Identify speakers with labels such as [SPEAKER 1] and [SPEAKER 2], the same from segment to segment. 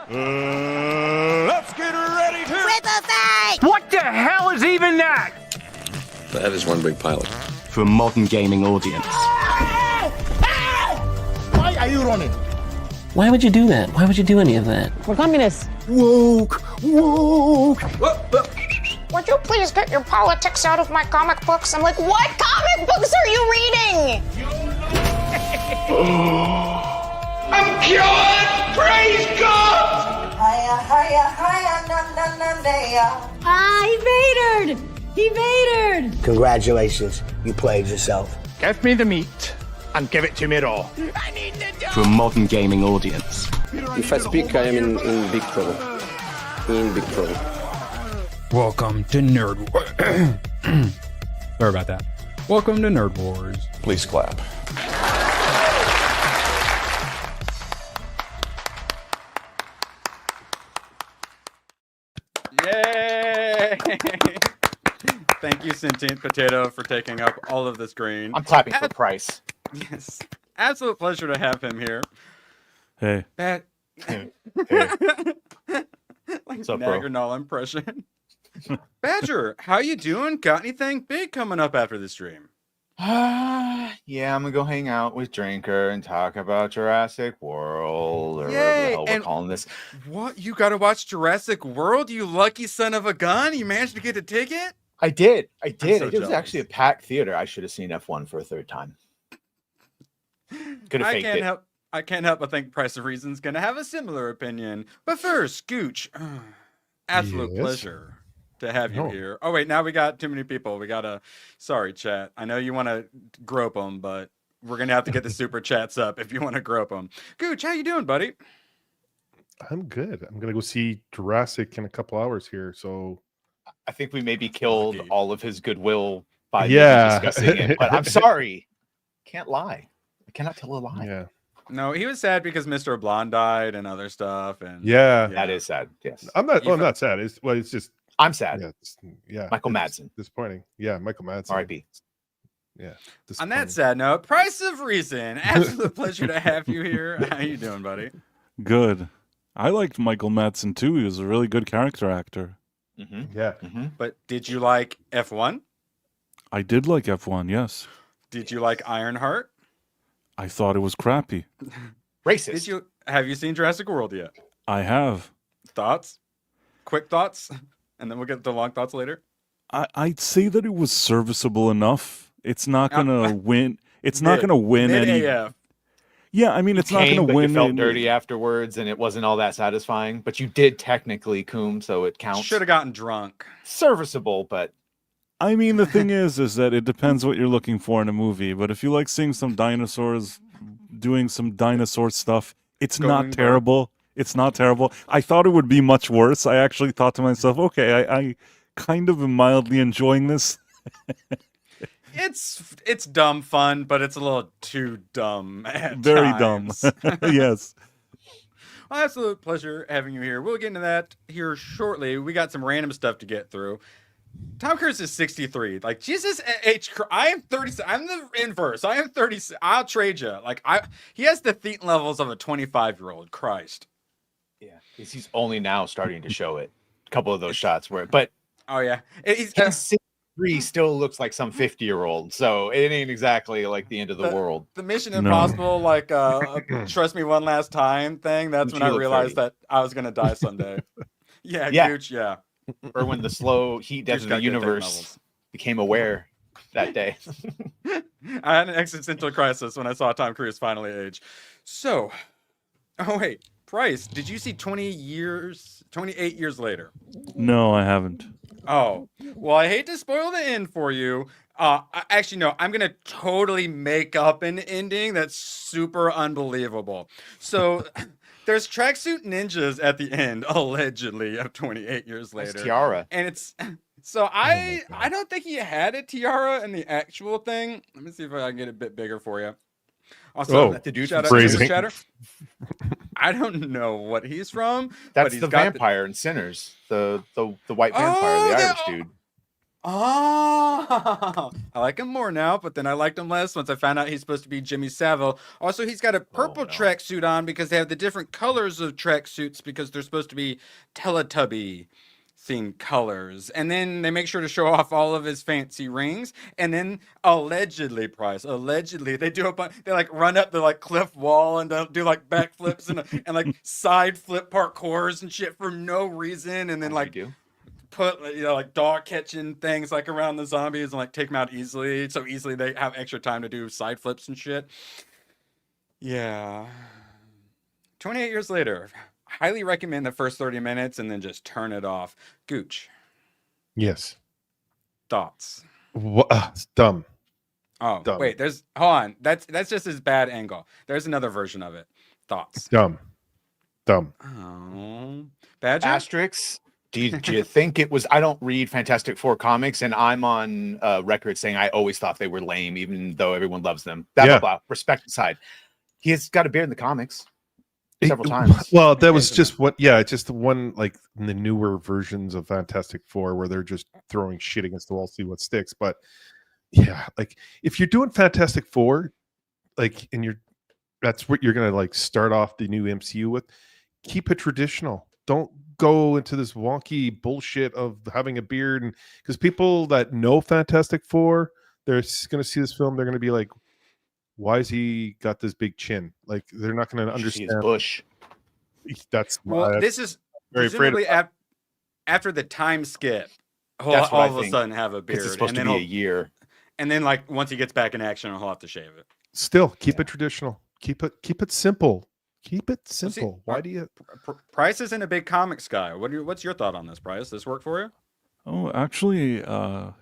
[SPEAKER 1] Let's get ready to...
[SPEAKER 2] What the hell is even that?
[SPEAKER 3] That is one big pilot.
[SPEAKER 4] For a modern gaming audience.
[SPEAKER 1] Why are you running?
[SPEAKER 5] Why would you do that? Why would you do any of that?
[SPEAKER 6] We're communists.
[SPEAKER 1] Woke.
[SPEAKER 6] Would you please get your politics out of my comic books? I'm like, what comic books are you reading?
[SPEAKER 1] I'm cured! Praise God!
[SPEAKER 7] He vatored!
[SPEAKER 8] Congratulations, you played yourself.
[SPEAKER 2] Give me the meat and give it to me raw.
[SPEAKER 4] For a modern gaming audience.
[SPEAKER 3] If I speak, I am in big trouble. In big trouble.
[SPEAKER 9] Welcome to Nerd Wars. Sorry about that. Welcome to Nerd Wars.
[SPEAKER 3] Please clap.
[SPEAKER 10] Yay! Thank you, Sentient Potato, for taking up all of the screen.
[SPEAKER 11] I'm clapping for Price.
[SPEAKER 10] Yes. Absolute pleasure to have him here.
[SPEAKER 12] Hey.
[SPEAKER 10] Like
[SPEAKER 11] What's up, bro?
[SPEAKER 10] Nagernal impression. Badger, how you doing? Got anything big coming up after the stream?
[SPEAKER 11] Yeah, I'm gonna go hang out with Drinker and talk about Jurassic World or whatever the hell we're calling this.
[SPEAKER 10] What? You gotta watch Jurassic World, you lucky son of a gun? You managed to get a ticket?
[SPEAKER 11] I did.
[SPEAKER 10] So
[SPEAKER 11] It was actually a packed theater. I should have seen F1 for a third time. Could have faked it.
[SPEAKER 10] I can't help but think Price of Reason's gonna have a similar opinion. But first, Scooch, absolute pleasure to have you here. Oh wait, now we got too many people. We gotta, sorry chat. I know you want to grope them, but we're gonna have to get the super chats up if you want to grope them. Gooch, how you doing, buddy?
[SPEAKER 12] I'm good. I'm gonna go see Jurassic in a couple hours here. So
[SPEAKER 11] I think we maybe killed all of his goodwill by discussing it. But I'm sorry, can't lie. I cannot tell a lie.
[SPEAKER 12] Yeah.
[SPEAKER 10] No, he was sad because Mr. Blonde died and other stuff. And
[SPEAKER 11] that is sad. Yes,
[SPEAKER 12] I'm not. Well, I'm not sad. It's just
[SPEAKER 11] I'm sad.
[SPEAKER 12] Yeah.
[SPEAKER 11] Michael Madsen.
[SPEAKER 12] Disappointing. Yeah, Michael Madsen.
[SPEAKER 11] R.I.P.
[SPEAKER 12] Yeah.
[SPEAKER 10] On that sad note, Price of Reason. Absolute pleasure to have you here. How you doing, buddy?
[SPEAKER 12] Good. I liked Michael Madsen too. He was a really good character actor.
[SPEAKER 11] Mm-hmm.
[SPEAKER 12] Yeah.
[SPEAKER 11] Mm-hmm.
[SPEAKER 10] But did you like F1?
[SPEAKER 12] I did like F1. Yes.
[SPEAKER 10] Did you like Ironheart?
[SPEAKER 12] I thought it was crappy.
[SPEAKER 11] Racist.
[SPEAKER 10] Have you seen Jurassic World yet?
[SPEAKER 12] I have.
[SPEAKER 10] Thoughts? Quick thoughts? And then we'll get the long thoughts later.
[SPEAKER 12] I'd say that it was serviceable enough. It's not gonna win. It's not gonna win any. Yeah, I mean, it's not gonna win.
[SPEAKER 11] You felt dirty afterwards, and it wasn't all that satisfying. But you did technically, Coom, so it counts.
[SPEAKER 10] Should have gotten drunk.
[SPEAKER 11] Serviceable, but.
[SPEAKER 12] I mean, the thing is that it depends what you're looking for in a movie. But if you like seeing some dinosaurs doing some dinosaur stuff, it's not terrible. It's not terrible. I thought it would be much worse. I actually thought to myself, okay, I kind of am mildly enjoying this.
[SPEAKER 10] It's dumb fun, but it's a little too dumb at
[SPEAKER 12] Very
[SPEAKER 10] times.
[SPEAKER 12] dumb. Yes.
[SPEAKER 10] Well, absolute pleasure having you here. We'll get into that here shortly. We got some random stuff to get through. Tom Cruise is 63. Like, Jesus H. I am 30. I'm the inverse. I am 30. I'll trade you. Like, he has the thetan levels of a 25-year-old. Christ.
[SPEAKER 11] Yeah, he's only now starting to show it. A couple of those shots were, but
[SPEAKER 10] oh yeah,
[SPEAKER 11] he's 63. Still looks like some 50-year-old. So it ain't exactly like the end of the world.
[SPEAKER 10] The Mission Impossible, like, trust me one last time thing. That's when I realized that I was gonna die someday. Yeah, Gooch, yeah.
[SPEAKER 11] Or when the slow heat death of the universe became aware that day.
[SPEAKER 10] I had an existential crisis when I saw Tom Cruise finally age. So, oh wait, Price, did you see 28 years later?
[SPEAKER 12] No, I haven't.
[SPEAKER 10] Oh, well, I hate to spoil the end for you. Actually, no, I'm going to totally make up an ending that's super unbelievable. So there's tracksuit ninjas at the end, allegedly, of 28 years later.
[SPEAKER 11] That's Tiara.
[SPEAKER 10] And it's... So I don't think he had a tiara in the actual thing. Let me see if I can get it a bit bigger for you. Also,
[SPEAKER 11] the dude
[SPEAKER 10] shout
[SPEAKER 11] from
[SPEAKER 10] out to Chatter. I don't know what he's from.
[SPEAKER 11] That's
[SPEAKER 10] but he's
[SPEAKER 11] the
[SPEAKER 10] got
[SPEAKER 11] vampire in Sinners. The white vampire, the Irish dude.
[SPEAKER 10] Oh, I like him more now, but then I liked him less once I found out he's supposed to be Jimmy Savile. Also, he's got a purple tracksuit on because they have the different colors of tracksuits because they're supposed to be Teletubby themed colors. And then they make sure to show off all of his fancy rings. And then allegedly, they do a bunch, they like run up the like cliff wall and do like backflips and like side flip parkours and shit for no reason. And then like put like dog catching things like around the zombies and like take them out easily, so easily they have extra time to do side flips and shit. Yeah. 28 years later, highly recommend the first 30 minutes and then just turn it off. Gooch.
[SPEAKER 13] Yes.
[SPEAKER 10] Thoughts?
[SPEAKER 13] It's dumb.
[SPEAKER 10] Oh,
[SPEAKER 13] dumb.
[SPEAKER 10] Wait, hold on. That's just his bad angle. There's another version of it. Thoughts?
[SPEAKER 13] Dumb.
[SPEAKER 10] Oh. Badger?
[SPEAKER 11] Asterix. Did you think it was? I don't read Fantastic Four comics, and I'm on record saying I always thought they were lame, even though everyone loves them. Blah, blah. Respect aside, he has got a beard in the comics several times.
[SPEAKER 13] Well, that was just what. Yeah, just the one like in the newer versions of Fantastic Four where they're just throwing shit against the wall, see what sticks. But yeah, like if you're doing Fantastic Four, like that's what you're gonna like start off the new MCU with. Keep it traditional. Don't go into this wonky bullshit of having a beard, and because people that know Fantastic Four, they're going to see this film, they're going to be like, why has he got this big chin? Like they're not going to understand.
[SPEAKER 11] Bush.
[SPEAKER 13] That's
[SPEAKER 10] this is
[SPEAKER 13] very
[SPEAKER 10] presumably after the time skip. He'll all of a sudden have a beard.
[SPEAKER 11] It's supposed to be a year,
[SPEAKER 10] and then like once he gets back in action, he'll have to shave it.
[SPEAKER 13] Still keep it traditional. Keep it simple. Keep it simple. Why do you?
[SPEAKER 10] Price isn't a big comics guy. What's your thought on this, Price? This work for you?
[SPEAKER 12] Oh, actually,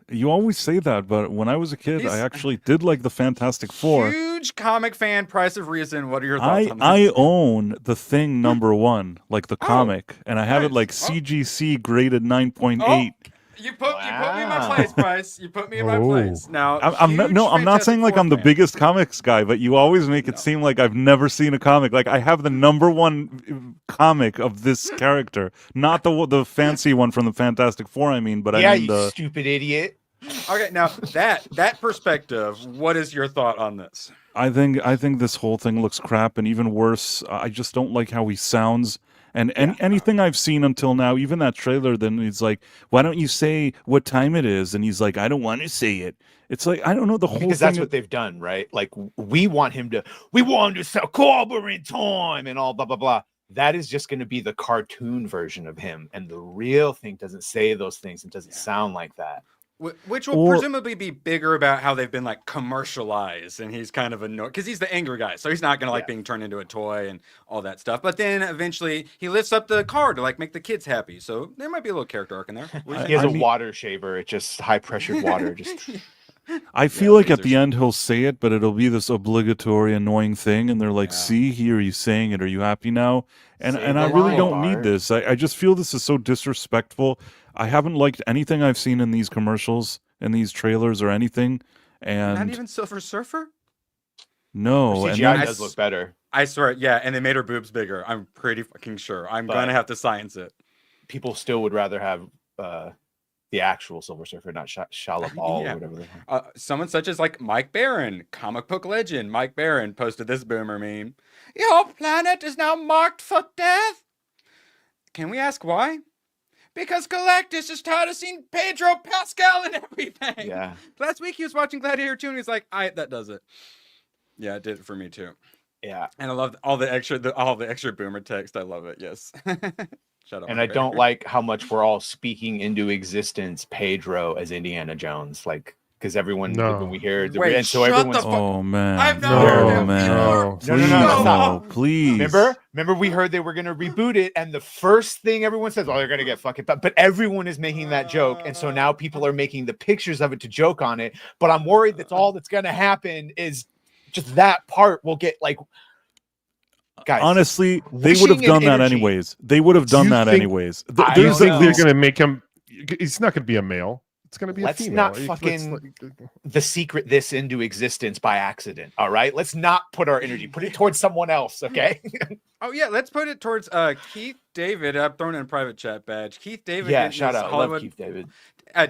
[SPEAKER 12] you always say that, but when I was a kid, I actually did like the Fantastic Four.
[SPEAKER 10] Huge comic fan. Price of Reason. What are your thoughts on this?
[SPEAKER 12] I own The Thing #1, like the comic, and I have it like CGC graded 9.8.
[SPEAKER 10] You put me in my place, Price. You put me in my place. Now,
[SPEAKER 12] I'm not saying like I'm the biggest comics guy, but you always make it seem like I've never seen a comic. Like I have the #1 comic of this character, not the fancy one from the Fantastic Four. I mean, but I mean
[SPEAKER 11] you stupid idiot.
[SPEAKER 10] Okay, now that perspective, what is your thought on this?
[SPEAKER 12] I think this whole thing looks crap, and even worse, I just don't like how he sounds. And anything I've seen until now, even that trailer, then he's like, why don't you say what time it is? And he's like, I don't want to say it. It's like, I don't know the whole thing.
[SPEAKER 11] Because that's what they've done, right? Like, we want him to sell Cobra in time and all blah, blah, blah. That is just going to be the cartoon version of him. And the real thing doesn't say those things. and doesn't sound like that.
[SPEAKER 10] Which will presumably be bigger about how they've been like commercialized, and he's kind of annoyed because he's the angry guy, so he's not gonna like being turned into a toy and all that stuff. But then eventually he lifts up the car to like make the kids happy, so there might be a little character arc in there.
[SPEAKER 11] He has a water shaver; it's just high pressured water. Just
[SPEAKER 12] I feel like at the end he'll say it, but it'll be this obligatory annoying thing, and they're like, "See, here, are you saying it? Are you happy now?" And I really don't need this. I just feel this is so disrespectful. I haven't liked anything I've seen in these commercials, in these trailers, or anything. And
[SPEAKER 10] not even Silver Surfer.
[SPEAKER 12] No,
[SPEAKER 11] CGI does look better.
[SPEAKER 10] I swear, yeah, and they made her boobs bigger. I'm pretty fucking sure. I'm gonna have to science it.
[SPEAKER 11] People still would rather have the actual Silver Surfer, not Shalabal or whatever.
[SPEAKER 10] Someone such as like Mike Barron, comic book legend Mike Barron, posted this boomer meme. Your planet is now marked for death. Can we ask why? Because Galactus is tired of seeing Pedro Pascal and everything.
[SPEAKER 11] Yeah.
[SPEAKER 10] Last week he was watching Gladiator 2 and he's like, that does it. Yeah, it did it for me too.
[SPEAKER 11] Yeah.
[SPEAKER 10] And I love all the extra boomer text. I love it. Yes. Shut up.
[SPEAKER 11] And I don't like how much we're all speaking into existence Pedro as Indiana Jones. Like, because everyone when we hear it, and so everyone's
[SPEAKER 12] oh man,
[SPEAKER 10] I've never heard him.
[SPEAKER 11] No,
[SPEAKER 12] please.
[SPEAKER 11] Remember we heard they were gonna reboot it, and the first thing everyone says, "Oh, they're gonna get fucking," but everyone is making that joke, and so now people are making the pictures of it to joke on it. But I'm worried that's all that's gonna happen is just that part will get like. Guys,
[SPEAKER 12] honestly, they would have done that anyways. They would have done that anyways.
[SPEAKER 13] Do you think they're gonna make him? He's not gonna be a male. It's going to be a female.
[SPEAKER 11] Let's not fucking the secret this into existence by accident. All right. Let's not put our energy, put it towards someone else. Okay.
[SPEAKER 10] Oh yeah, let's put it towards Keith David. I'm throwing in a private chat badge. Keith David.
[SPEAKER 11] Yeah,
[SPEAKER 10] getting
[SPEAKER 11] shout
[SPEAKER 10] his
[SPEAKER 11] out.
[SPEAKER 10] Hollywood.
[SPEAKER 11] Love Keith David.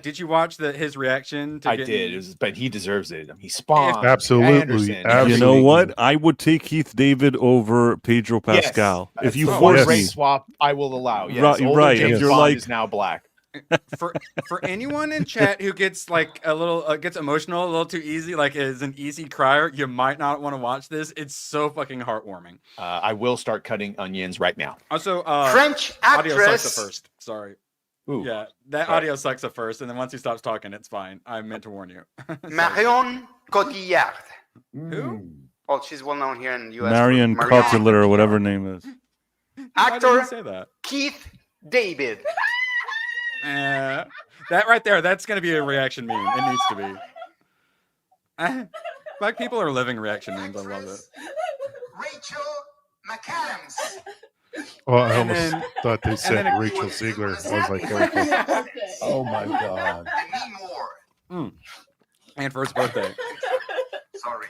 [SPEAKER 10] Did you watch his reaction? To
[SPEAKER 11] I
[SPEAKER 10] getting...
[SPEAKER 11] did. It was, but he deserves it. I mean, he spawned.
[SPEAKER 13] Absolutely.
[SPEAKER 11] Anderson,
[SPEAKER 12] You know what? I would take Keith David over Pedro Pascal.
[SPEAKER 11] Yes.
[SPEAKER 12] If you
[SPEAKER 11] For
[SPEAKER 12] force
[SPEAKER 11] race
[SPEAKER 12] me.
[SPEAKER 11] swap, I will allow. Yes.
[SPEAKER 12] Right,
[SPEAKER 11] Older
[SPEAKER 12] right.
[SPEAKER 11] James
[SPEAKER 12] If you're
[SPEAKER 11] Bond
[SPEAKER 12] like-
[SPEAKER 11] is now black.
[SPEAKER 10] For anyone in chat who gets like a little gets emotional a little too easy, like is an easy crier, you might not want to watch this. It's so fucking heartwarming.
[SPEAKER 11] I will start cutting onions right now.
[SPEAKER 10] Also,
[SPEAKER 1] French
[SPEAKER 10] audio sucks
[SPEAKER 1] actress.
[SPEAKER 10] at first. Sorry.
[SPEAKER 11] Ooh.
[SPEAKER 10] Yeah, that audio sucks at first, and then once he stops talking, it's fine. I meant to warn you.
[SPEAKER 1] Marion Cotillard.
[SPEAKER 10] Who?
[SPEAKER 1] Well, she's well known here in the U.S.
[SPEAKER 12] Marion Cotillard or whatever her name is.
[SPEAKER 10] Why did
[SPEAKER 1] Actor
[SPEAKER 10] you say that?
[SPEAKER 1] Keith David.
[SPEAKER 10] That right there, that's going to be a reaction meme. It needs to be. Black people are living reaction memes. I love it.
[SPEAKER 1] Rachel McAdams.
[SPEAKER 13] Oh, I
[SPEAKER 10] And
[SPEAKER 13] almost
[SPEAKER 10] then-
[SPEAKER 13] thought they said
[SPEAKER 10] then-
[SPEAKER 13] Rachel Ziegler. I was like, oh,
[SPEAKER 8] Oh my god.
[SPEAKER 1] And me more.
[SPEAKER 10] And for his birthday.
[SPEAKER 1] Sorry.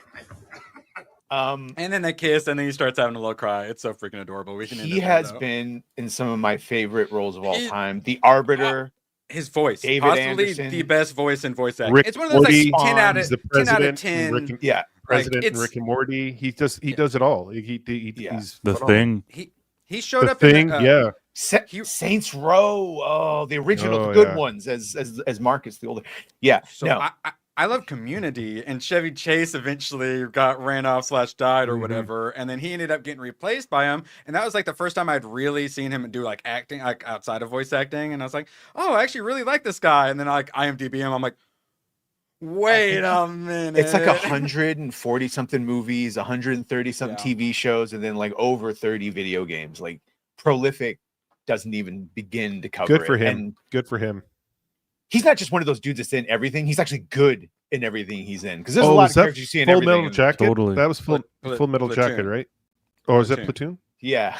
[SPEAKER 10] And then they kiss, and then he starts having a little cry. It's so freaking adorable. We can. end
[SPEAKER 11] He
[SPEAKER 10] it there,
[SPEAKER 11] has
[SPEAKER 10] though.
[SPEAKER 11] been in some of my favorite roles of all
[SPEAKER 10] He-
[SPEAKER 11] time. The Arbiter.
[SPEAKER 10] His voice,
[SPEAKER 11] David
[SPEAKER 10] possibly
[SPEAKER 11] Anderson.
[SPEAKER 10] the best voice in voice acting.
[SPEAKER 13] Rick
[SPEAKER 10] It's one of those
[SPEAKER 13] Morty,
[SPEAKER 10] like 10 out
[SPEAKER 13] he's
[SPEAKER 10] of
[SPEAKER 13] the
[SPEAKER 10] 10 out of
[SPEAKER 13] president.
[SPEAKER 10] 10.
[SPEAKER 13] Rick and,
[SPEAKER 11] Yeah.
[SPEAKER 13] president and
[SPEAKER 10] it's-
[SPEAKER 13] Rick and Morty. He does it all.
[SPEAKER 11] Yeah.
[SPEAKER 13] He's
[SPEAKER 12] The
[SPEAKER 13] phenomenal.
[SPEAKER 12] Thing.
[SPEAKER 10] He showed
[SPEAKER 13] The
[SPEAKER 10] up
[SPEAKER 13] Thing,
[SPEAKER 10] in
[SPEAKER 13] yeah.
[SPEAKER 11] Saints Row. Oh, the original,
[SPEAKER 13] Oh,
[SPEAKER 11] the good
[SPEAKER 13] yeah.
[SPEAKER 11] ones, as Marcus, the older. Yeah.
[SPEAKER 10] So
[SPEAKER 11] no.
[SPEAKER 10] I love Community, and Chevy Chase eventually ran off / died or
[SPEAKER 13] Mhm.
[SPEAKER 10] whatever, and then he ended up getting replaced by him, and that was like the first time I'd really seen him do like acting, like outside of voice acting, and I was like, oh, I actually really like this guy, and then like IMDb him, I'm like, wait a minute,
[SPEAKER 11] It's like 140 something movies, 130 something
[SPEAKER 10] Yeah.
[SPEAKER 11] TV shows, and then like over 30 video games. Like prolific doesn't even begin to cover
[SPEAKER 13] Good for
[SPEAKER 11] it.
[SPEAKER 13] him.
[SPEAKER 11] And
[SPEAKER 13] Good for him.
[SPEAKER 11] he's not just one of those dudes that's in everything. He's actually good in everything he's in. Because there's a
[SPEAKER 13] Oh,
[SPEAKER 11] lot
[SPEAKER 13] was
[SPEAKER 11] of
[SPEAKER 13] that
[SPEAKER 11] characters you see in
[SPEAKER 13] Full
[SPEAKER 11] everything.
[SPEAKER 13] Metal Jacket?
[SPEAKER 12] Totally.
[SPEAKER 13] That was Full Metal Jacket,
[SPEAKER 10] Platoon.
[SPEAKER 13] right? Or was that
[SPEAKER 10] Platoon.
[SPEAKER 13] Platoon?
[SPEAKER 11] Yeah.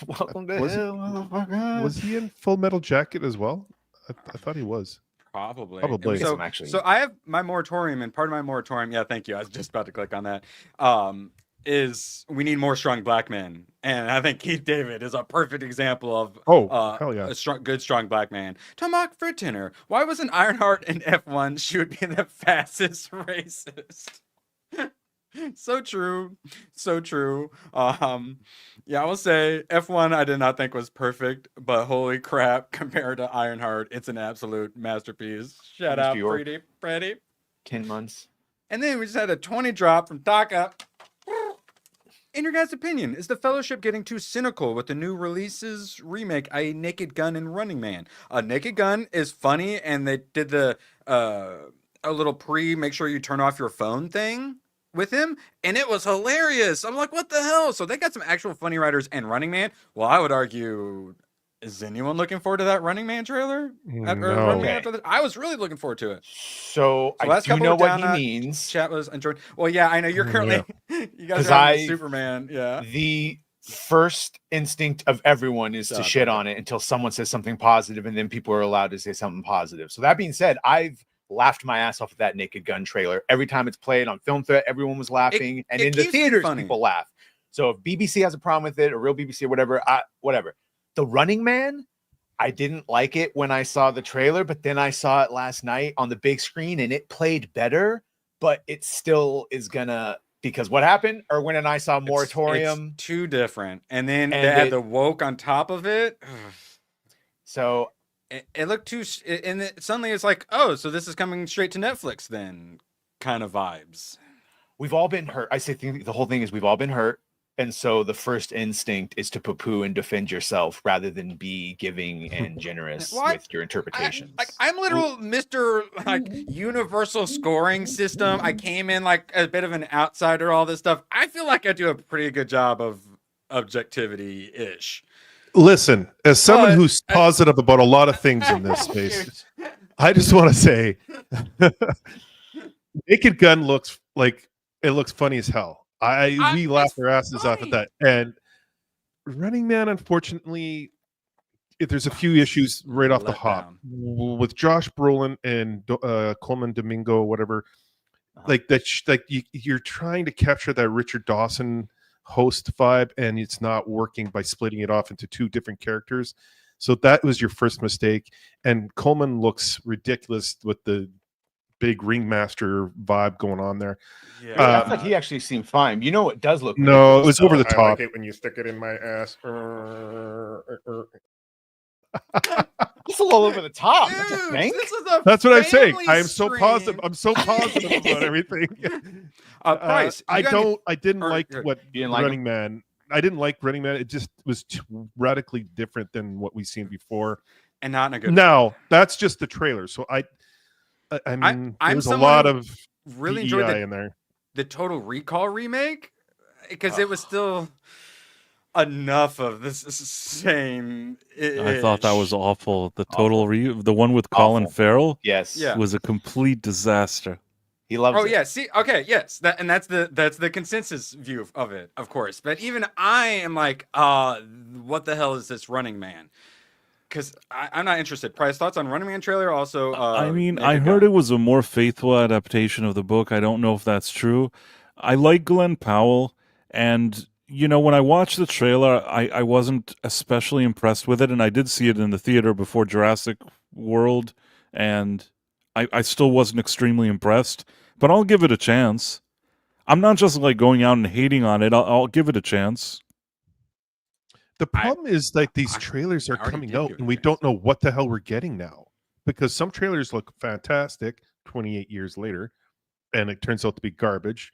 [SPEAKER 11] Welcome to
[SPEAKER 13] Was it-
[SPEAKER 11] hell, motherfucker.
[SPEAKER 13] Was he in Full Metal Jacket as well? I thought he was.
[SPEAKER 10] Probably.
[SPEAKER 13] Probably.
[SPEAKER 10] So,
[SPEAKER 11] Some actually.
[SPEAKER 10] so I have my moratorium, and part of my moratorium, yeah, thank you. I was just about to click on that. Is we need more strong black men, and I think Keith David is a perfect example of
[SPEAKER 13] Hell yeah.
[SPEAKER 10] a good strong black man. Tomac for dinner. Why wasn't Ironheart in F1 should be the fastest racist? So true, so true. Yeah, I will say F1 I did not think was perfect, but holy crap, compared to Ironheart, it's an absolute masterpiece. Shout
[SPEAKER 11] Mr.
[SPEAKER 10] out,
[SPEAKER 11] York.
[SPEAKER 10] Freddie.
[SPEAKER 11] 10 months.
[SPEAKER 10] And then we just had a 20 drop from Taka. In your guys' opinion, is the Fellowship getting too cynical with the new releases remake, i.e. Naked Gun and Running Man? Naked Gun is funny, and they did the a little make sure you turn off your phone thing with him, and it was hilarious. I'm like, what the hell? So they got some actual funny writers. And Running Man, well, I would argue, is anyone looking forward to that Running Man trailer? Running Man after that? I was really looking forward to it.
[SPEAKER 11] So I
[SPEAKER 10] last
[SPEAKER 11] do
[SPEAKER 10] couple
[SPEAKER 11] know
[SPEAKER 10] of
[SPEAKER 11] what
[SPEAKER 10] down,
[SPEAKER 11] he means.
[SPEAKER 10] Chat was enjoying. Well, yeah, I know you're currently. You guys
[SPEAKER 11] 'Cause
[SPEAKER 10] are having Superman. Yeah.
[SPEAKER 11] The first instinct of everyone is to
[SPEAKER 10] Stop
[SPEAKER 11] shit
[SPEAKER 10] it.
[SPEAKER 11] on it until someone says something positive, and then people are allowed to say something positive. So that being said, I've laughed my ass off at that Naked Gun trailer. Every time it's played on Film Threat, everyone was laughing, and
[SPEAKER 10] it
[SPEAKER 11] in the
[SPEAKER 10] keeps it
[SPEAKER 11] theaters,
[SPEAKER 10] funny.
[SPEAKER 11] people laugh. So if BBC has a problem with it, or real BBC or whatever, whatever. The Running Man, I didn't like it when I saw the trailer, but then I saw it last night on the big screen, and it played better, but it still is gonna, because what happened, or when I saw Moratorium.
[SPEAKER 10] It's too different, and then
[SPEAKER 11] And
[SPEAKER 10] they add
[SPEAKER 11] it-
[SPEAKER 10] the woke on top of it.
[SPEAKER 11] So
[SPEAKER 10] It looked too, and suddenly it's like, oh, so this is coming straight to Netflix, then, kind of vibes.
[SPEAKER 11] we've all been hurt. I say the whole thing is we've all been hurt. And so the first instinct is to poo-poo and defend yourself rather than be giving and generous
[SPEAKER 10] What?
[SPEAKER 11] with your interpretations.
[SPEAKER 10] I'm literal Mr. like universal scoring system. I came in like a bit of an outsider, all this stuff. I feel like I do a pretty good job of objectivity-ish.
[SPEAKER 13] Listen, as someone
[SPEAKER 10] But-
[SPEAKER 13] who's positive about a lot of things in this space, I just want to say Naked Gun looks like it looks funny as hell. We laughed our asses off at that. And Running Man, unfortunately, there's a few issues right off the hop with Josh Brolin and Coleman Domingo, whatever. Like that, you're trying to capture that Richard Dawson host vibe, and it's not working by splitting it off into two different characters. So that was your first mistake. And Coleman looks ridiculous with the big ringmaster vibe going on there.
[SPEAKER 11] Yeah, I thought he actually seemed fine. You know, it does look.
[SPEAKER 13] No, it was over the top.
[SPEAKER 14] I like it when you stick it in my ass.
[SPEAKER 11] It's a little over the top.
[SPEAKER 10] Dude,
[SPEAKER 13] That's what I'm saying.
[SPEAKER 10] family
[SPEAKER 13] I am so
[SPEAKER 10] stream.
[SPEAKER 13] positive. I'm so positive about everything.
[SPEAKER 10] Price.
[SPEAKER 13] I didn't like what
[SPEAKER 11] you didn't like
[SPEAKER 13] Running Man. I didn't like Running Man. It just was too radically different than what we've seen before.
[SPEAKER 10] And not in a good
[SPEAKER 13] Now, that's just the trailer. So I mean, there's a lot of
[SPEAKER 10] really
[SPEAKER 13] PEI
[SPEAKER 10] enjoyed
[SPEAKER 13] in there.
[SPEAKER 10] the Total Recall remake because it was still enough of the same.
[SPEAKER 12] I thought that was awful. The the one with Colin Farrell,
[SPEAKER 11] yes,
[SPEAKER 12] was a complete disaster.
[SPEAKER 11] He loves it.
[SPEAKER 10] Oh yeah, see, okay, yes, that's the consensus view of it, of course. But even I am like, what the hell is this Running Man? Because I'm not interested. Price, thoughts on Running Man trailer? Also,
[SPEAKER 12] I mean, I heard it was a more faithful adaptation of the book. I don't know if that's true. I like Glenn Powell, and you know, when I watched the trailer, I wasn't especially impressed with it, and I did see it in the theater before Jurassic World, and I still wasn't extremely impressed. But I'll give it a chance. I'm not just like going out and hating on it. I'll give it a chance.
[SPEAKER 13] The problem is like these trailers are coming out and we don't know what the hell we're getting now, because some trailers look fantastic 28 years later and it turns out to be garbage.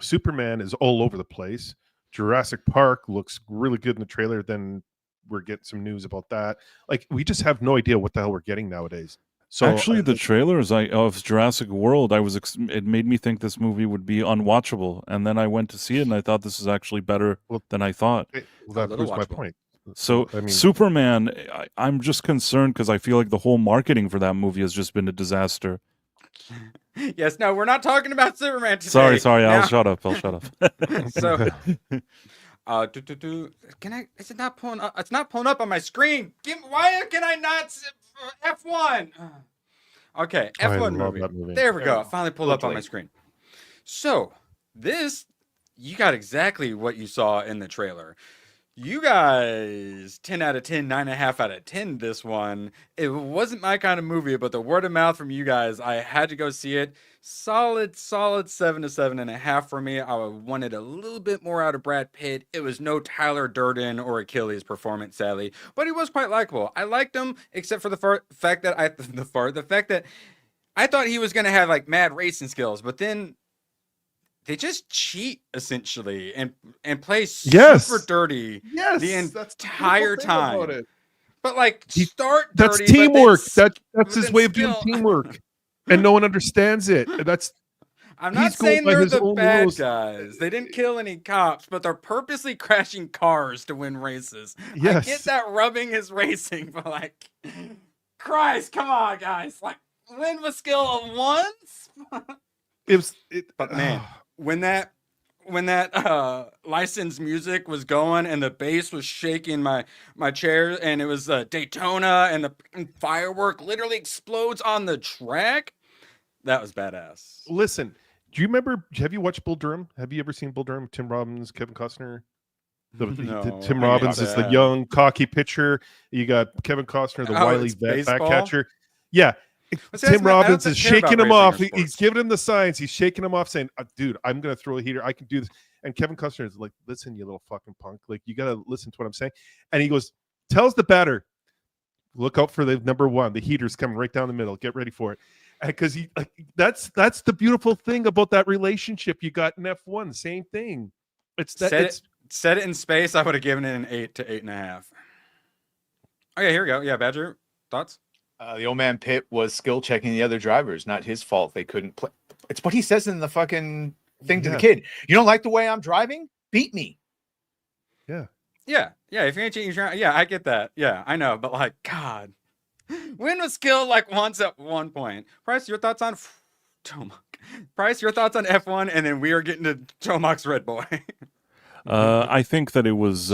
[SPEAKER 13] Superman is all over the place. Jurassic Park looks really good in the trailer. Then we're getting some news about that. Like, we just have no idea what the hell we're getting nowadays. So
[SPEAKER 12] actually, the trailers of Jurassic World, it made me think this movie would be unwatchable, and then I went to see it, and I thought this is actually better than I thought.
[SPEAKER 13] Well, that proves my point.
[SPEAKER 12] So,
[SPEAKER 13] I mean,
[SPEAKER 12] Superman, I'm just concerned because I feel like the whole marketing for that movie has just been a disaster.
[SPEAKER 10] Yes, no, we're not talking about Superman today.
[SPEAKER 12] Sorry,
[SPEAKER 10] Now-
[SPEAKER 12] I'll shut up.
[SPEAKER 10] So, can I? Is it not pulling up? It's not pulling up on my screen. Why can I not? F1. Okay, F1 movie. There we go. Finally pulled up on my screen. So this, you got exactly what you saw in the trailer. You guys, 10 out of 10, 9.5 out of 10. This one, it wasn't my kind of movie, but the word of mouth from you guys, I had to go see it. Solid 7 to 7.5 for me. I wanted a little bit more out of Brad Pitt. It was no Tyler Durden or Achilles performance, sadly, but he was quite likable. I liked him, except for the fact that I thought he was gonna have like mad racing skills, but then they just cheat essentially and play super dirty the entire time. But like
[SPEAKER 13] that's
[SPEAKER 10] dirty,
[SPEAKER 13] teamwork.
[SPEAKER 10] But
[SPEAKER 13] That's his way of doing teamwork, and no one understands it.
[SPEAKER 10] I'm not saying they're the bad guys. They didn't kill any cops, but they're purposely crashing cars to win races.
[SPEAKER 13] Yes.
[SPEAKER 10] I get that rubbing is racing, but like, Christ, come on, guys! Like, win with skill of once.
[SPEAKER 13] But
[SPEAKER 10] man, when that licensed music was going and the bass was shaking my chair, and it was Daytona and the firework literally explodes on the track, that was badass.
[SPEAKER 13] Listen, do you remember? Have you watched Bull Durham? Have you ever seen Bull Durham? Tim Robbins, Kevin Costner. Tim Robbins is the young, cocky pitcher. You got Kevin Costner, the wily back catcher. Yeah. Tim Robbins is shaking him off. He's giving him the signs. He's shaking him off, saying, dude, I'm going to throw a heater. I can do this. And Kevin Costner is like, listen, you little fucking punk. Like, you got to listen to what I'm saying. And he goes, tells the batter, look out for the number one. The heater's coming right down the middle. Get ready for it. Because that's the beautiful thing about that relationship you got in F1. Same thing.
[SPEAKER 10] Set it in space. I would have given it an 8 to 8.5. Okay, here we go. Yeah, Badger, thoughts?
[SPEAKER 11] The old man Pitt was skill checking the other drivers. Not his fault they couldn't play. It's what he says in the fucking thing to the kid. You don't like the way I'm driving? Beat me.
[SPEAKER 13] Yeah.
[SPEAKER 10] If you ain't cheating, I get that. Yeah, I know, but like, God, win with skill like once at one point. Price, your thoughts on Tomac? Price, your thoughts on F1, and then we are getting to Tomac's Red Boy.
[SPEAKER 12] I think that it was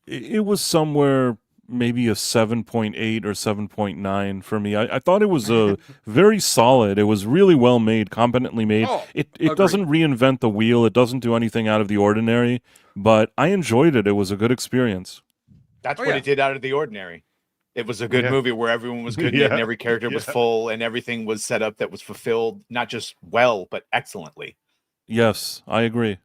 [SPEAKER 12] it was somewhere maybe a 7.8 or 7.9 for me. I thought it was very solid. It was really well made, competently made. It doesn't reinvent the wheel. It doesn't do anything out of the ordinary, but I enjoyed it. It was a good experience.
[SPEAKER 11] That's what it did out of the ordinary. It was a good movie where everyone was good in it and every character was full and everything was set up that was fulfilled, not just well, but excellently.
[SPEAKER 12] Yes, I agree.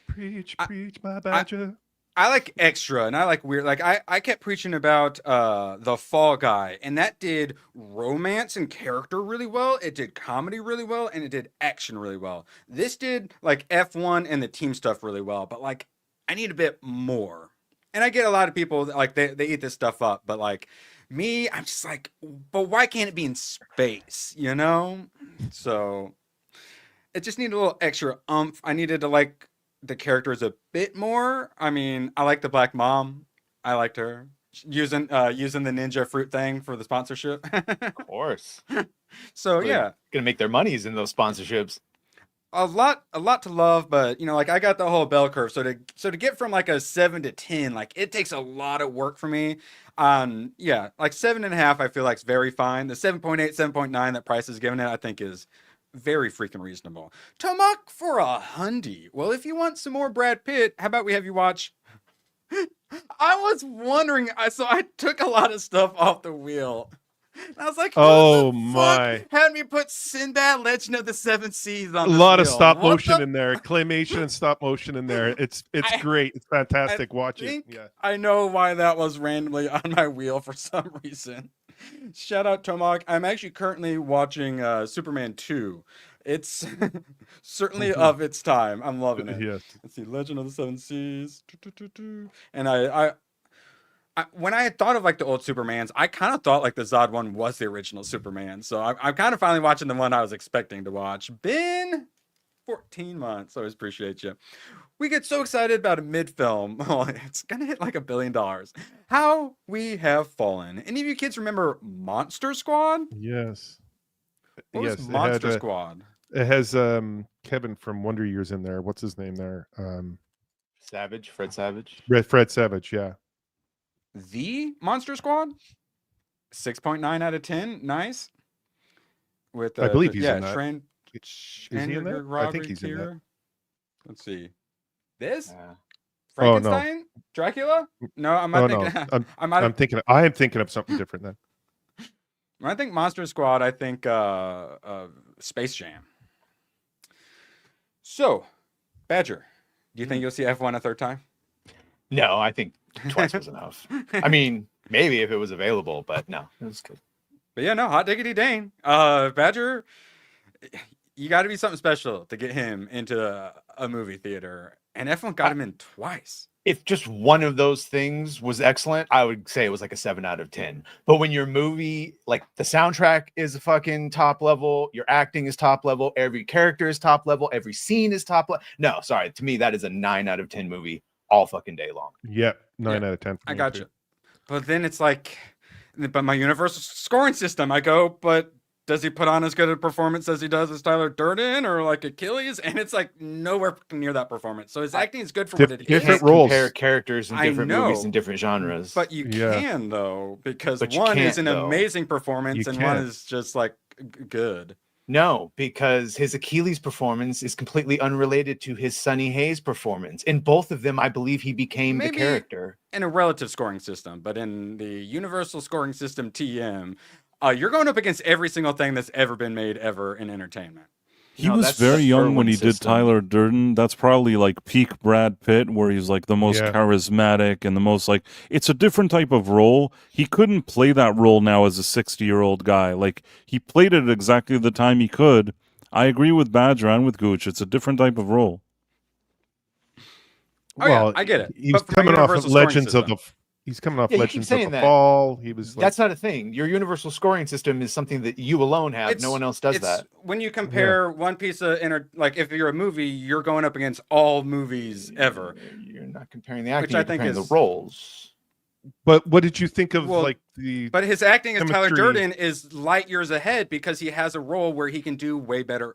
[SPEAKER 13] Preach, my badger.
[SPEAKER 10] I like extra and I like weird. Like I kept preaching about the Fall Guy, and that did romance and character really well. It did comedy really well, and it did action really well. This did like F1 and the team stuff really well, but like I need a bit more. And I get a lot of people that, like they eat this stuff up, but like me, I'm just like, but why can't it be in space? You know? So it just needed a little extra oomph. I needed to like the characters a bit more. I mean, I like the black mom. I liked her using the ninja fruit thing for the sponsorship.
[SPEAKER 11] Of course.
[SPEAKER 10] So yeah,
[SPEAKER 11] gonna make their monies in those sponsorships.
[SPEAKER 10] A lot to love, but you know, like I got the whole bell curve. So to get from like a 7 to 10, like it takes a lot of work for me. Yeah, like 7.5, I feel like is very fine. The 7.8, 7.9 that Price is giving it, I think is very freaking reasonable. Tomac for $100. Well, if you want some more Brad Pitt, how about we have you watch? I was wondering, so I took a lot of stuff off the wheel. And I was like,
[SPEAKER 13] oh my!
[SPEAKER 10] Had me put Sinbad Legend of the Seven Seas on.
[SPEAKER 13] A lot of stop motion in there, claymation and stop motion in there. It's great. It's fantastic. Watch it. Yeah.
[SPEAKER 10] I know why that was randomly on my wheel for some reason. Shout out Tomac. I'm actually currently watching Superman 2. It's certainly of its time. I'm loving it.
[SPEAKER 13] Yes.
[SPEAKER 10] Let's see, Legend of the Seven Seas. And I when I had thought of like the old Supermans, I kind of thought like the Zod one was the original Superman. So I'm kind of finally watching the one I was expecting to watch. Been 14 months. Always appreciate you. We get so excited about a mid-film. Oh, it's going to hit like $1 billion. How We Have Fallen. Any of you kids remember Monster Squad?
[SPEAKER 13] Yes.
[SPEAKER 10] What was Monster Squad?
[SPEAKER 13] It has Kevin from Wonder Years in there. What's his name there?
[SPEAKER 11] Savage? Fred Savage?
[SPEAKER 13] Fred Savage, yeah.
[SPEAKER 10] The Monster Squad? 6.9 out of 10. Nice. With
[SPEAKER 13] I believe he's in that.
[SPEAKER 10] Is
[SPEAKER 13] he in there? I think he's in that.
[SPEAKER 10] Let's see. This? Frankenstein?
[SPEAKER 13] Oh, no.
[SPEAKER 10] Dracula? No, I'm not thinking.
[SPEAKER 13] No. I am thinking of something different then.
[SPEAKER 10] When I think Monster Squad, I think Space Jam. So, Badger, do you think you'll see F1 a third time?
[SPEAKER 11] No, I think twice was enough. I mean, maybe if it was available, but no, it was good.
[SPEAKER 10] But yeah, no, hot diggity dang. Badger, you got to be something special to get him into a movie theater. And F1 got him in twice.
[SPEAKER 11] If just one of those things was excellent, I would say it was like a 7 out of 10. But when your movie, like the soundtrack is a fucking top level, your acting is top level, every character is top level, every scene is top level. No, sorry. To me, that is a 9 out of 10 movie all fucking day long.
[SPEAKER 13] Yep. 9 out of 10.
[SPEAKER 10] I got you. But then it's like, but my universal scoring system, I go, but does he put on as good a performance as he does as Tyler Durden or like Achilles? And it's like nowhere near that performance. So his acting is good for what it is.
[SPEAKER 11] Different roles. Compare characters in different movies and different genres.
[SPEAKER 10] But you can though, because one is an amazing performance and one is just like good.
[SPEAKER 11] No, because his Achilles performance is completely unrelated to his Sonny Hayes performance. In both of them, I believe he became the character.
[SPEAKER 10] In a relative scoring system, but in the universal scoring system TM, you're going up against every single thing that's ever been made ever in entertainment.
[SPEAKER 12] He was very young when he did Tyler Durden. That's probably like peak Brad Pitt, where he's like the most charismatic and the most like, it's a different type of role. He couldn't play that role now as a 60-year-old guy. Like he played it exactly the time he could. I agree with Badger and with Gooch. It's a different type of role.
[SPEAKER 10] Well, I get it.
[SPEAKER 13] He was coming off of Legends of the... He's coming off Legends of the Fall. He was. Like,
[SPEAKER 11] that's not a thing. Your universal scoring system is something that you alone have. No one else does that.
[SPEAKER 10] When you compare one piece of like if you're a movie, you're going up against all movies ever.
[SPEAKER 11] You're not comparing the acting. Which I think is the roles.
[SPEAKER 13] But what did you think of like the?
[SPEAKER 10] But his acting as Tyler Durden is light years ahead because he has a role where he can do way better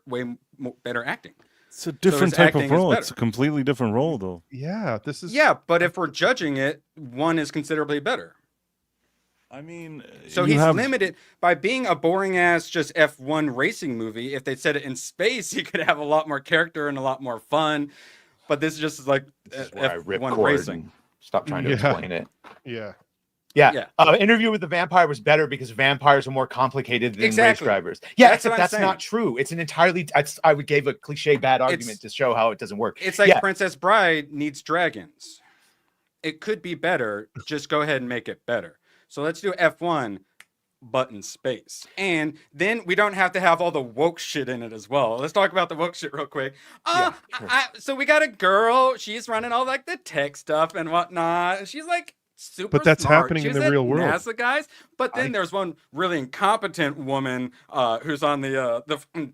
[SPEAKER 10] acting.
[SPEAKER 12] It's a different
[SPEAKER 10] his
[SPEAKER 12] type of
[SPEAKER 10] acting is
[SPEAKER 12] role.
[SPEAKER 10] better.
[SPEAKER 12] It's a completely different role, though.
[SPEAKER 13] Yeah, this is.
[SPEAKER 10] Yeah, but if we're judging it, one is considerably better.
[SPEAKER 12] I mean,
[SPEAKER 10] so he's limited by being a boring ass just F1 racing movie. If they set it in space, he could have a lot more character and a lot more fun. But this is just like F1 racing.
[SPEAKER 11] Stop trying to explain it.
[SPEAKER 13] Yeah.
[SPEAKER 11] Yeah. Interview with the Vampire was better because vampires are more complicated than race drivers. Yeah, except that's not true. It's an entirely. I would give a cliche bad argument to show how it doesn't work.
[SPEAKER 10] It's like Princess Bride needs dragons. It could be better. Just go ahead and make it better. So let's do F1, but in space. And then we don't have to have all the woke shit in it as well. Let's talk about the woke shit real quick. So we got a girl. She's running all like the tech stuff and whatnot. She's like super
[SPEAKER 13] But that's
[SPEAKER 10] smart.
[SPEAKER 13] happening
[SPEAKER 10] She's
[SPEAKER 13] in the real world.
[SPEAKER 10] NASA guys. But then there's one really incompetent woman who's on the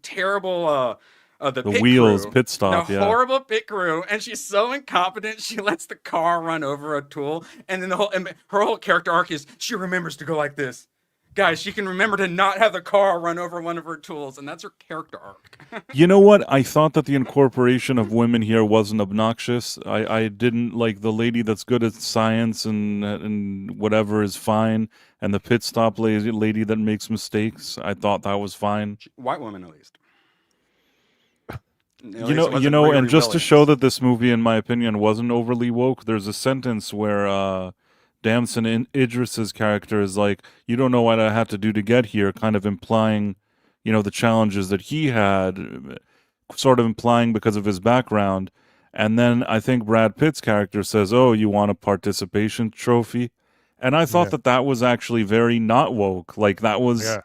[SPEAKER 10] terrible... the pit
[SPEAKER 12] wheels
[SPEAKER 10] crew,
[SPEAKER 12] pit stop,
[SPEAKER 10] the horrible pit crew, and she's so incompetent. She lets the car run over a tool, and then her whole character arc is she remembers to go like this. Guys, she can remember to not have the car run over one of her tools, and that's her character arc.
[SPEAKER 12] You know what? I thought that the incorporation of women here wasn't obnoxious. I didn't like the lady that's good at science and whatever is fine, and the pit stop lady that makes mistakes. I thought that was fine.
[SPEAKER 10] White woman, at least.
[SPEAKER 12] You know, and just to show that this movie, in my opinion, wasn't overly woke, there's a sentence where Damson Idris's character is like, "You don't know what I had to do to get here," kind of implying, you know, the challenges that he had, sort of implying because of his background. And then I think Brad Pitt's character says, "Oh, you want a participation trophy?" And I thought that was actually very not woke. Like that was. Yeah.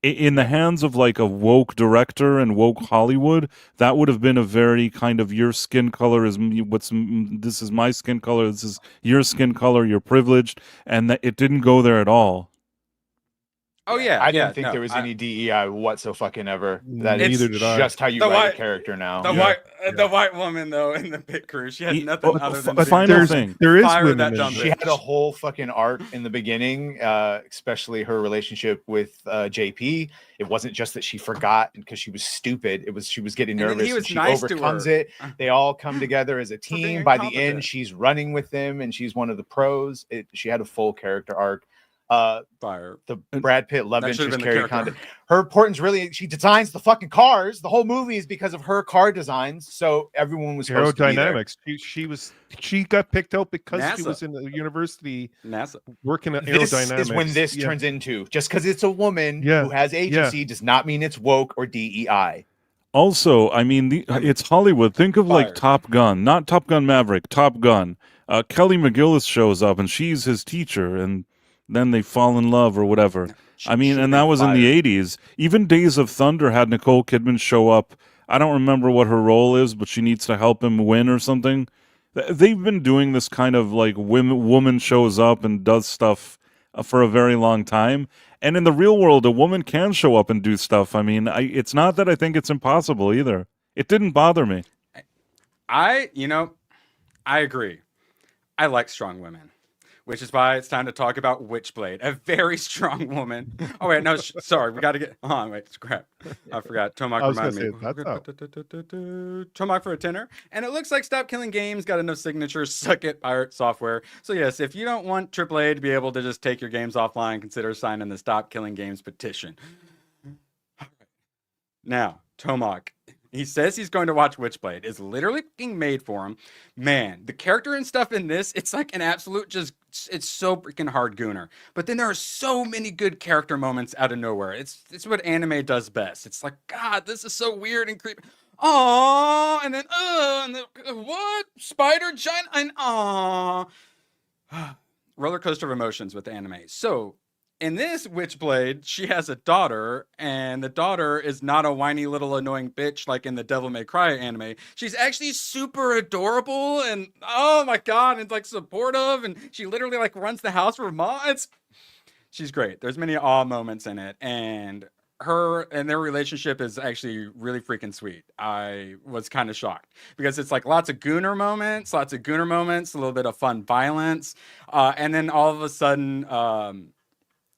[SPEAKER 12] In the hands of like a woke director and woke Hollywood, that would have been a very kind of your skin color is this is my skin color, this is your skin color, you're privileged, and that it didn't go there at all.
[SPEAKER 10] Oh yeah,
[SPEAKER 11] I didn't think there was any DEI whatsoever.
[SPEAKER 13] Neither did I.
[SPEAKER 11] Just how you write a character now.
[SPEAKER 10] The white woman though in the pit crew, she had nothing other than
[SPEAKER 12] final thing.
[SPEAKER 13] There is
[SPEAKER 10] fire
[SPEAKER 13] women
[SPEAKER 10] that
[SPEAKER 13] in
[SPEAKER 10] dumb
[SPEAKER 11] She had a whole fucking arc in the beginning, especially her relationship with JP. It wasn't just that she forgot because she was stupid. It was she was getting nervous and she overcomes it. They all come together as a team. By the end, she's running with them and she's one of the pros. She had a full character arc.
[SPEAKER 10] Fire.
[SPEAKER 11] The Brad Pitt love interest Carrie Condon. Her importance really, she designs the fucking cars. The whole movie is because of her car designs. So everyone was supposed to be there.
[SPEAKER 13] She got picked out because
[SPEAKER 10] NASA.
[SPEAKER 13] she was in the university
[SPEAKER 10] NASA
[SPEAKER 13] working at
[SPEAKER 11] this
[SPEAKER 13] aerodynamics.
[SPEAKER 11] Is when this turns into just because it's a woman who has agency does not mean it's woke or DEI.
[SPEAKER 12] Also, I mean, it's Hollywood. Think of like Top Gun, not Top Gun Maverick, Top Gun. Kelly McGillis shows up and she's his teacher, and then they fall in love or whatever. I mean, and that was in the 80s. Even Days of Thunder had Nicole Kidman show up. I don't remember what her role is, but she needs to help him win or something. They've been doing this kind of like woman shows up and does stuff for a very long time. And in the real world, a woman can show up and do stuff. I mean, it's not that I think it's impossible either. It didn't bother me.
[SPEAKER 10] I agree. I like strong women. Which is why it's time to talk about Witchblade, a very strong woman. Oh wait, no, sorry, we got to get on. Wait, crap, I forgot. Tomac reminded me. Tomac for a tenner, and it looks like Stop Killing Games got enough signatures. Suck it, pirate software. So yes, if you don't want AAA to be able to just take your games offline, consider signing the Stop Killing Games petition. Now, Tomac. He says he's going to watch Witchblade. It's literally being made for him. Man, the character and stuff in this, it's like an absolute it's so freaking hard gooner. But then there are so many good character moments out of nowhere. It's what anime does best. It's like, God, this is so weird and creepy. Aww, and then, what? Spider giant, and aww. Roller coaster of emotions with anime. So, in this Witchblade, she has a daughter, and the daughter is not a whiny little annoying bitch like in the Devil May Cry anime. She's actually super adorable, and oh my god, and like supportive, and she literally like runs the house for her mom. She's great. There's many awe moments in it, and her and their relationship is actually really freaking sweet. I was kind of shocked because it's like lots of gooner moments, a little bit of fun violence, and then all of a sudden,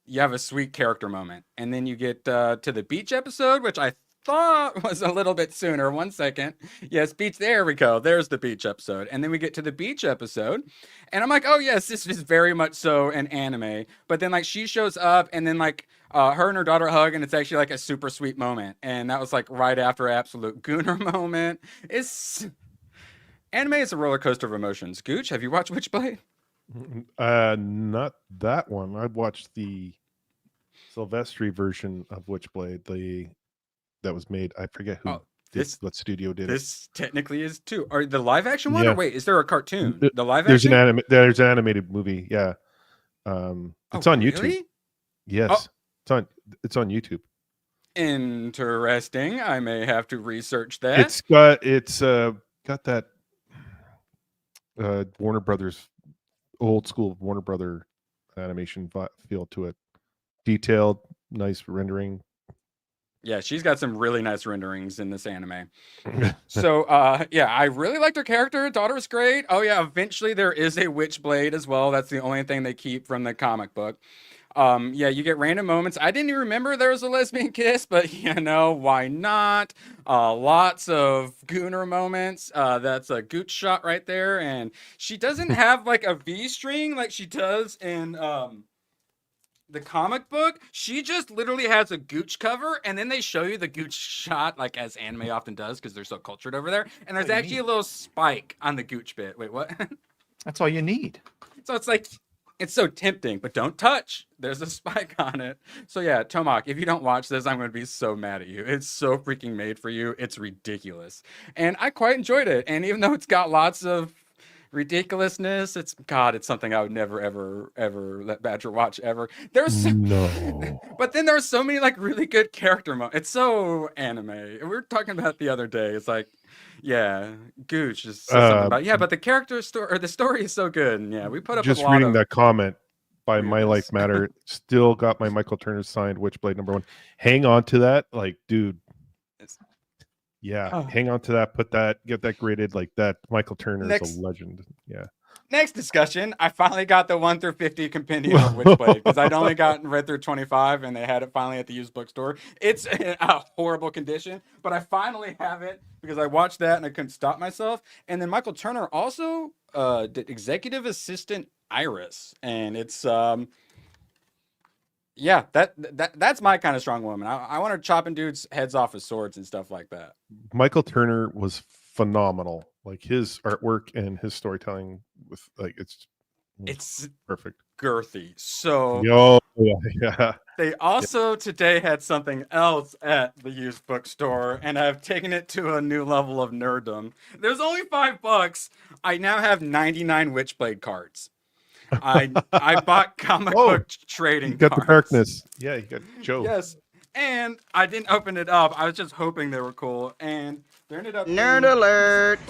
[SPEAKER 10] you have a sweet character moment, and then you get to the beach episode, which I thought was a little bit sooner. One second. Yes, beach. There we go. There's the beach episode. And then we get to the beach episode. And I'm like, oh, yes, this is very much so an anime. But then, like, she shows up and then, like, her and her daughter hug. And it's actually, like, a super sweet moment. And that was, like, right after Absolute Gooner moment. Anime is a roller coaster of emotions. Gooch, have you watched Witchblade?
[SPEAKER 13] Not that one. I watched the Silvestri version of Witchblade, that was made. I forget who what studio did it.
[SPEAKER 10] This technically is too. Are the live action one? Or wait, is there a cartoon? The live
[SPEAKER 13] there's
[SPEAKER 10] action?
[SPEAKER 13] There's an animated movie. Yeah. It's on YouTube.
[SPEAKER 10] Really?
[SPEAKER 13] Yes. It's on YouTube.
[SPEAKER 10] Interesting. I may have to research that.
[SPEAKER 13] It's got that Warner Brothers, old school Warner Brother animation feel to it. Detailed, nice rendering.
[SPEAKER 10] Yeah, she's got some really nice renderings in this anime. So, yeah, I really liked her character. Daughter was great. Oh, yeah, eventually there is a Witchblade as well. That's the only thing they keep from the comic book. Yeah, you get random moments. I didn't even remember there was a lesbian kiss, but, you know, why not? Lots of Gooner moments. That's a Gooch shot right there. And she doesn't have, like, a V-string like she does in... the comic book. She just literally has a Gooch cover, and then they show you the Gooch shot, like as anime often does, because they're so cultured over there. And there's actually a little spike on the Gooch bit. Wait, what?
[SPEAKER 11] That's all you need.
[SPEAKER 10] So it's like, it's so tempting, but don't touch. There's a spike on it. So yeah, Tomak, if you don't watch this, I'm going to be so mad at you. It's so freaking made for you. It's ridiculous. And I quite enjoyed it. And even though it's got lots of ridiculousness, it's something I would never ever let Badger watch ever.
[SPEAKER 13] No.
[SPEAKER 10] But then there's so many like really good character moments. It's so anime. We were talking about it the other day. It's like, yeah, Gooch just said something about but the character story or the story is so good. And yeah, we put up
[SPEAKER 13] just
[SPEAKER 10] a lot
[SPEAKER 13] reading
[SPEAKER 10] of
[SPEAKER 13] that comment by
[SPEAKER 10] weirdness.
[SPEAKER 13] My Life Matter. Still got my Michael Turner signed Witchblade #1. Hang on to that, like, dude. Yeah, hang on to that. Get that graded like that. Michael Turner is a legend. Yeah.
[SPEAKER 10] Next discussion. I finally got the 1 through 50 compendium of Witchblade because I'd only read through 25, and they had it finally at the used bookstore. It's in a horrible condition, but I finally have it because I watched that and I couldn't stop myself. And then Michael Turner also did executive assistant Iris, and it's yeah, that's my kind of strong woman. I want her chopping dudes' heads off with swords and stuff like that.
[SPEAKER 13] Michael Turner was phenomenal. Like his artwork and his storytelling with like it's perfect.
[SPEAKER 10] Girthy. So
[SPEAKER 13] yeah.
[SPEAKER 10] They also today had something else at the used bookstore, and I've taken it to a new level of nerdom. There's only $5. I now have 99 Witchblade cards. I bought comic book trading
[SPEAKER 13] You got
[SPEAKER 10] cards.
[SPEAKER 13] the darkness. Yeah, you got Joe.
[SPEAKER 10] Yes. And I didn't open it up. I was just hoping they were cool. And there ended up
[SPEAKER 1] Nerd alert.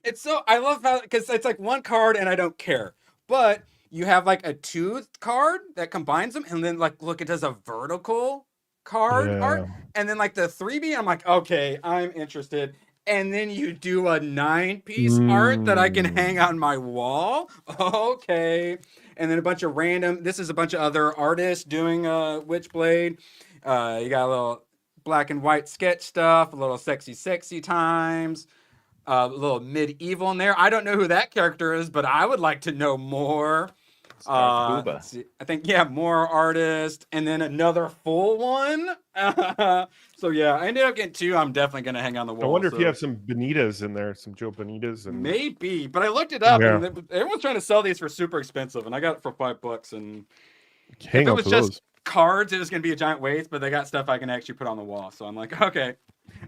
[SPEAKER 10] It's so, I love how, because it's like one card and I don't care. But you have like a tooth card that combines them. And then like, look, it does a vertical card art. And then like the 3B, I'm like, okay, I'm interested. And then you do a 9-piece art that I can hang on my wall. Okay. And then a bunch of this is a bunch of other artists doing Witchblade. You got a little black and white sketch stuff, a little sexy times, a little medieval in there. I don't know who that character is, but I would like to know more. Let's see. I think, more artists, and then another full one. So yeah, I ended up getting 2. I'm definitely gonna hang on the wall.
[SPEAKER 13] I wonder if you have some Bonitas in there, some Joe Bonitas, and
[SPEAKER 10] maybe. But I looked it up, and everyone's trying to sell these for super expensive, and I got it for $5. And if it was just cards, it was gonna be a giant waste. But they got stuff I can actually put on the wall, so I'm like, okay,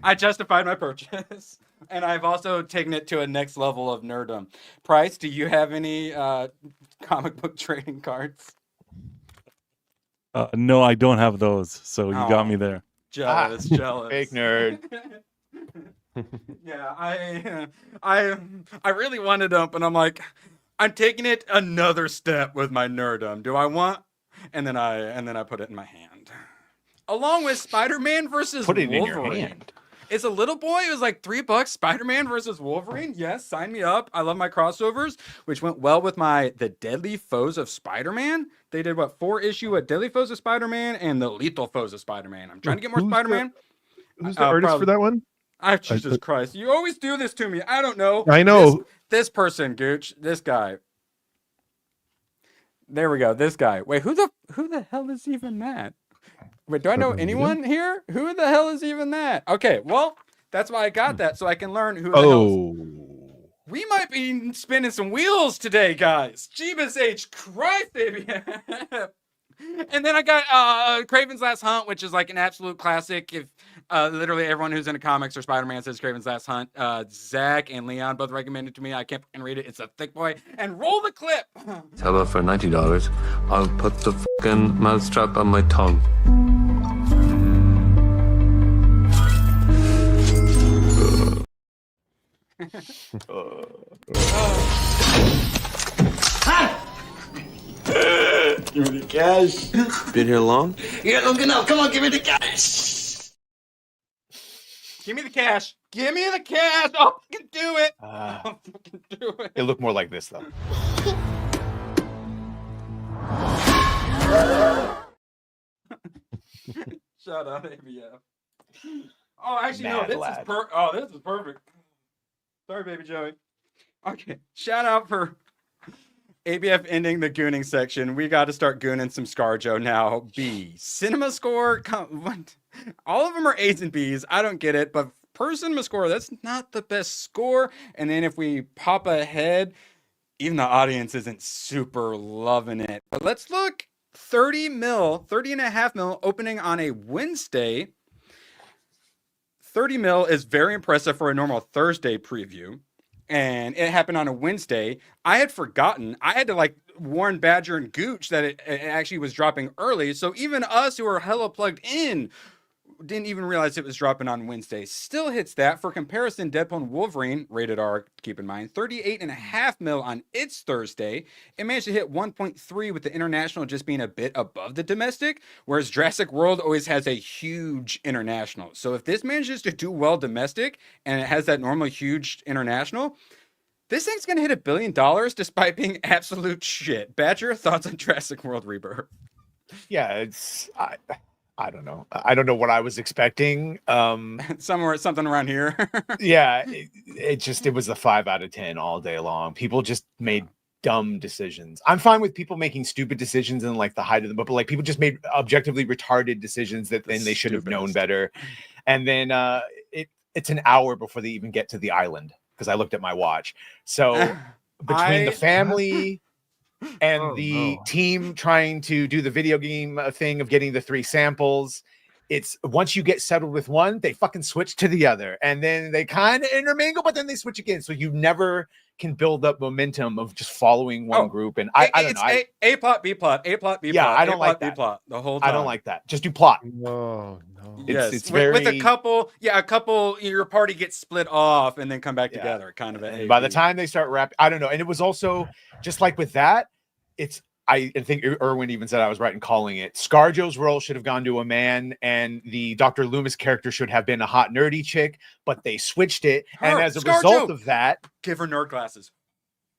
[SPEAKER 10] I justified my purchase. And I've also taken it to a next level of nerdom. Price, do you have any comic book trading cards?
[SPEAKER 12] No, I don't have those. So you got me there.
[SPEAKER 10] Jealous.
[SPEAKER 11] Fake nerd.
[SPEAKER 10] Yeah, I really wanted them, and I'm like, I'm taking it another step with my nerdom. Do I want? And then I put it in my hand, along with Spider-Man versus
[SPEAKER 11] Put it
[SPEAKER 10] Wolverine.
[SPEAKER 11] in your hand.
[SPEAKER 10] It's a little boy. It was like $3. Spider-Man versus Wolverine. Yes, sign me up. I love my crossovers, which went well with the Deadly Foes of Spider-Man. They did 4-issue Deadly Foes of Spider-Man and the Lethal Foes of Spider-Man. I'm trying to get more Spider-Man.
[SPEAKER 13] Who's the artist for that one?
[SPEAKER 10] Jesus Christ! You always do this to me. I don't know.
[SPEAKER 13] I know
[SPEAKER 10] this person, Gooch. This guy. There we go. This guy. Wait, who the hell is even that? Wait, do I know anyone here? Who the hell is even that? Okay, well, that's why I got that, so I can learn who the hell. We might be spinning some wheels today, guys. Jeebus H. Christ, baby. And then I got Kraven's Last Hunt, which is like an absolute classic. If literally everyone who's into comics or Spider-Man says Kraven's Last Hunt, Zach and Leon both recommended it to me. I can't fucking read it. It's a thick boy. And roll the clip.
[SPEAKER 15] Tell her for $90, I'll put the fucking mousetrap on my tongue. Give me the cash. Been here long?
[SPEAKER 1] Yeah, look enough. Come on, give me the cash.
[SPEAKER 10] Give me the cash. Give me the cash. Oh, I can do it. I'll fucking do it.
[SPEAKER 11] It looked more like this, though.
[SPEAKER 10] Shout out ABF. Oh, actually,
[SPEAKER 11] Mad
[SPEAKER 10] no.
[SPEAKER 11] lad.
[SPEAKER 10] This is perfect. Sorry, baby Joey. Okay. Shout out for ABF ending the gooning section. We got to start gooning some ScarJo now. B. Cinema score. What? All of them are A's and B's. I don't get it. But per cinema score, that's not the best score. And then if we pop ahead, even the audience isn't super loving it. But let's look. 30.5 mil opening on a Wednesday. 30 mil is very impressive for a normal Thursday preview. And it happened on a Wednesday. I had forgotten. I had to warn Badger and Gooch that it actually was dropping early. So even us who are hella plugged in didn't even realize it was dropping on Wednesday. Still hits that. For comparison, Deadpool and Wolverine, rated R, keep in mind, 38.5 mil on its Thursday. It managed to hit 1.3 with the international just being a bit above the domestic, whereas Jurassic World always has a huge international. So if this manages to do well domestic and it has that normal huge international, this thing's going to hit $1 billion despite being absolute shit. Badger, thoughts on Jurassic World Rebirth?
[SPEAKER 11] Yeah, it's... I don't know. I don't know what I was expecting.
[SPEAKER 10] Something around here.
[SPEAKER 11] Yeah, it was a 5 out of 10 all day long. People just made dumb decisions. I'm fine with people making stupid decisions in the height of the book, but people just made objectively retarded decisions that then they should have known better. And then it's an hour before they even get to the island because I looked at my watch. So between the family and team trying to do the video game thing of getting the 3 samples, it's once you get settled with one, they fucking switch to the other, and then they kind of intermingle, but then they switch again. So you never can build up momentum of just following one group. And I don't know.
[SPEAKER 10] A plot, B plot, A plot, B plot.
[SPEAKER 11] Yeah, I don't like that.
[SPEAKER 10] B plot the whole time.
[SPEAKER 11] I don't like that. Just do plot.
[SPEAKER 13] No.
[SPEAKER 10] Yes,
[SPEAKER 11] it's very
[SPEAKER 10] with a couple. Your party gets split off and then come back together. Kind of.
[SPEAKER 11] And by the time they start rapping, I don't know. And it was also just like with that. I think Erwin even said I was right in calling it. ScarJo's role should have gone to a man, and the Dr. Loomis character should have been a hot nerdy chick, but they switched it. And as a result of that,
[SPEAKER 10] give her nerd glasses.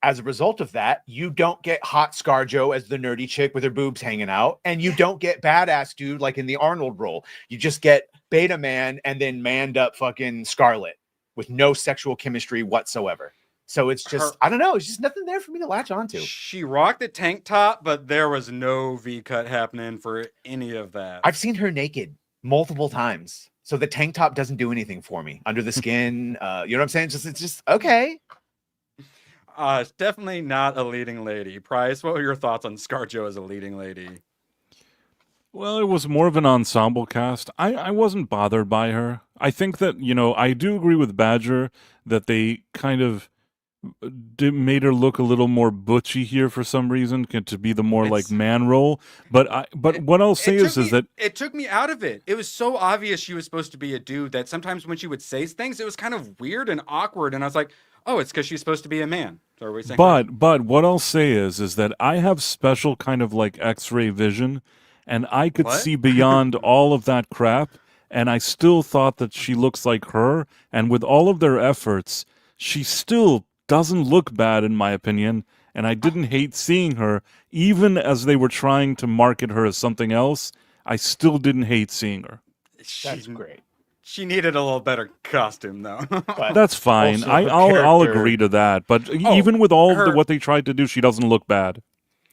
[SPEAKER 11] As a result of that, you don't get hot ScarJo as the nerdy chick with her boobs hanging out, and you don't get badass dude like in the Arnold role. You just get beta man and then manned up fucking Scarlet with no sexual chemistry whatsoever. So it's just, I don't know. It's just nothing there for me to latch onto.
[SPEAKER 10] She rocked the tank top, but there was no V cut happening for any of that.
[SPEAKER 11] I've seen her naked multiple times. So the tank top doesn't do anything for me under the skin. You know what I'm saying? It's just okay.
[SPEAKER 10] It's definitely not a leading lady. Price, what were your thoughts on ScarJo as a leading lady?
[SPEAKER 12] Well, it was more of an ensemble cast. I wasn't bothered by her. I think that, I do agree with Badger that they kind of made her look a little more butchy here for some reason, to be the more man role. But what I'll say is that
[SPEAKER 10] it took me out of it. It was so obvious she was supposed to be a dude that sometimes when she would say things, it was kind of weird and awkward. And I was like, oh, it's because she's supposed to be a man. So are we saying
[SPEAKER 12] but what I'll say is that I have special kind of X-ray vision, and I could see beyond all of that crap. and I still thought that she looks like her. And with all of their efforts, she still doesn't look bad, in my opinion. And I didn't hate seeing her, even as they were trying to market her as something else. I still didn't hate seeing her.
[SPEAKER 11] That's great.
[SPEAKER 10] She needed a little better costume, though.
[SPEAKER 12] That's fine. I'll agree to that. But even with all what they tried to do, she doesn't look bad.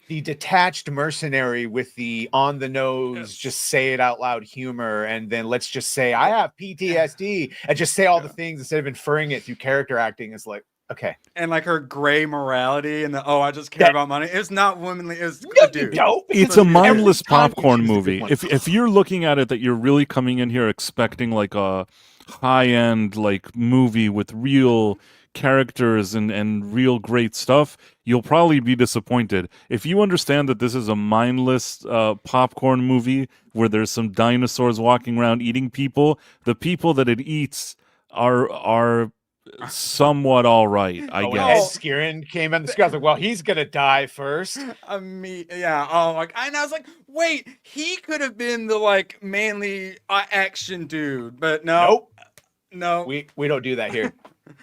[SPEAKER 11] The detached mercenary with the on the nose, just say it out loud humor, and then let's just say I have PTSD, and just say all the things instead of inferring it through character acting. Is like, okay.
[SPEAKER 10] And like her gray morality and I just care about money. It's not womanly. It's a dude.
[SPEAKER 12] It's a mindless popcorn movie. If you're looking at it that you're really coming in here expecting like a high-end like movie with real characters and real great stuff, you'll probably be disappointed. If you understand that this is a mindless popcorn movie where there's some dinosaurs walking around eating people, the people that it eats are somewhat all right, I guess.
[SPEAKER 11] Skirin came in the sky. I was like, well, he's gonna die first.
[SPEAKER 10] Yeah. Oh, and I was like, wait, he could have been the like mainly action dude, but no, no,
[SPEAKER 11] we don't do that here.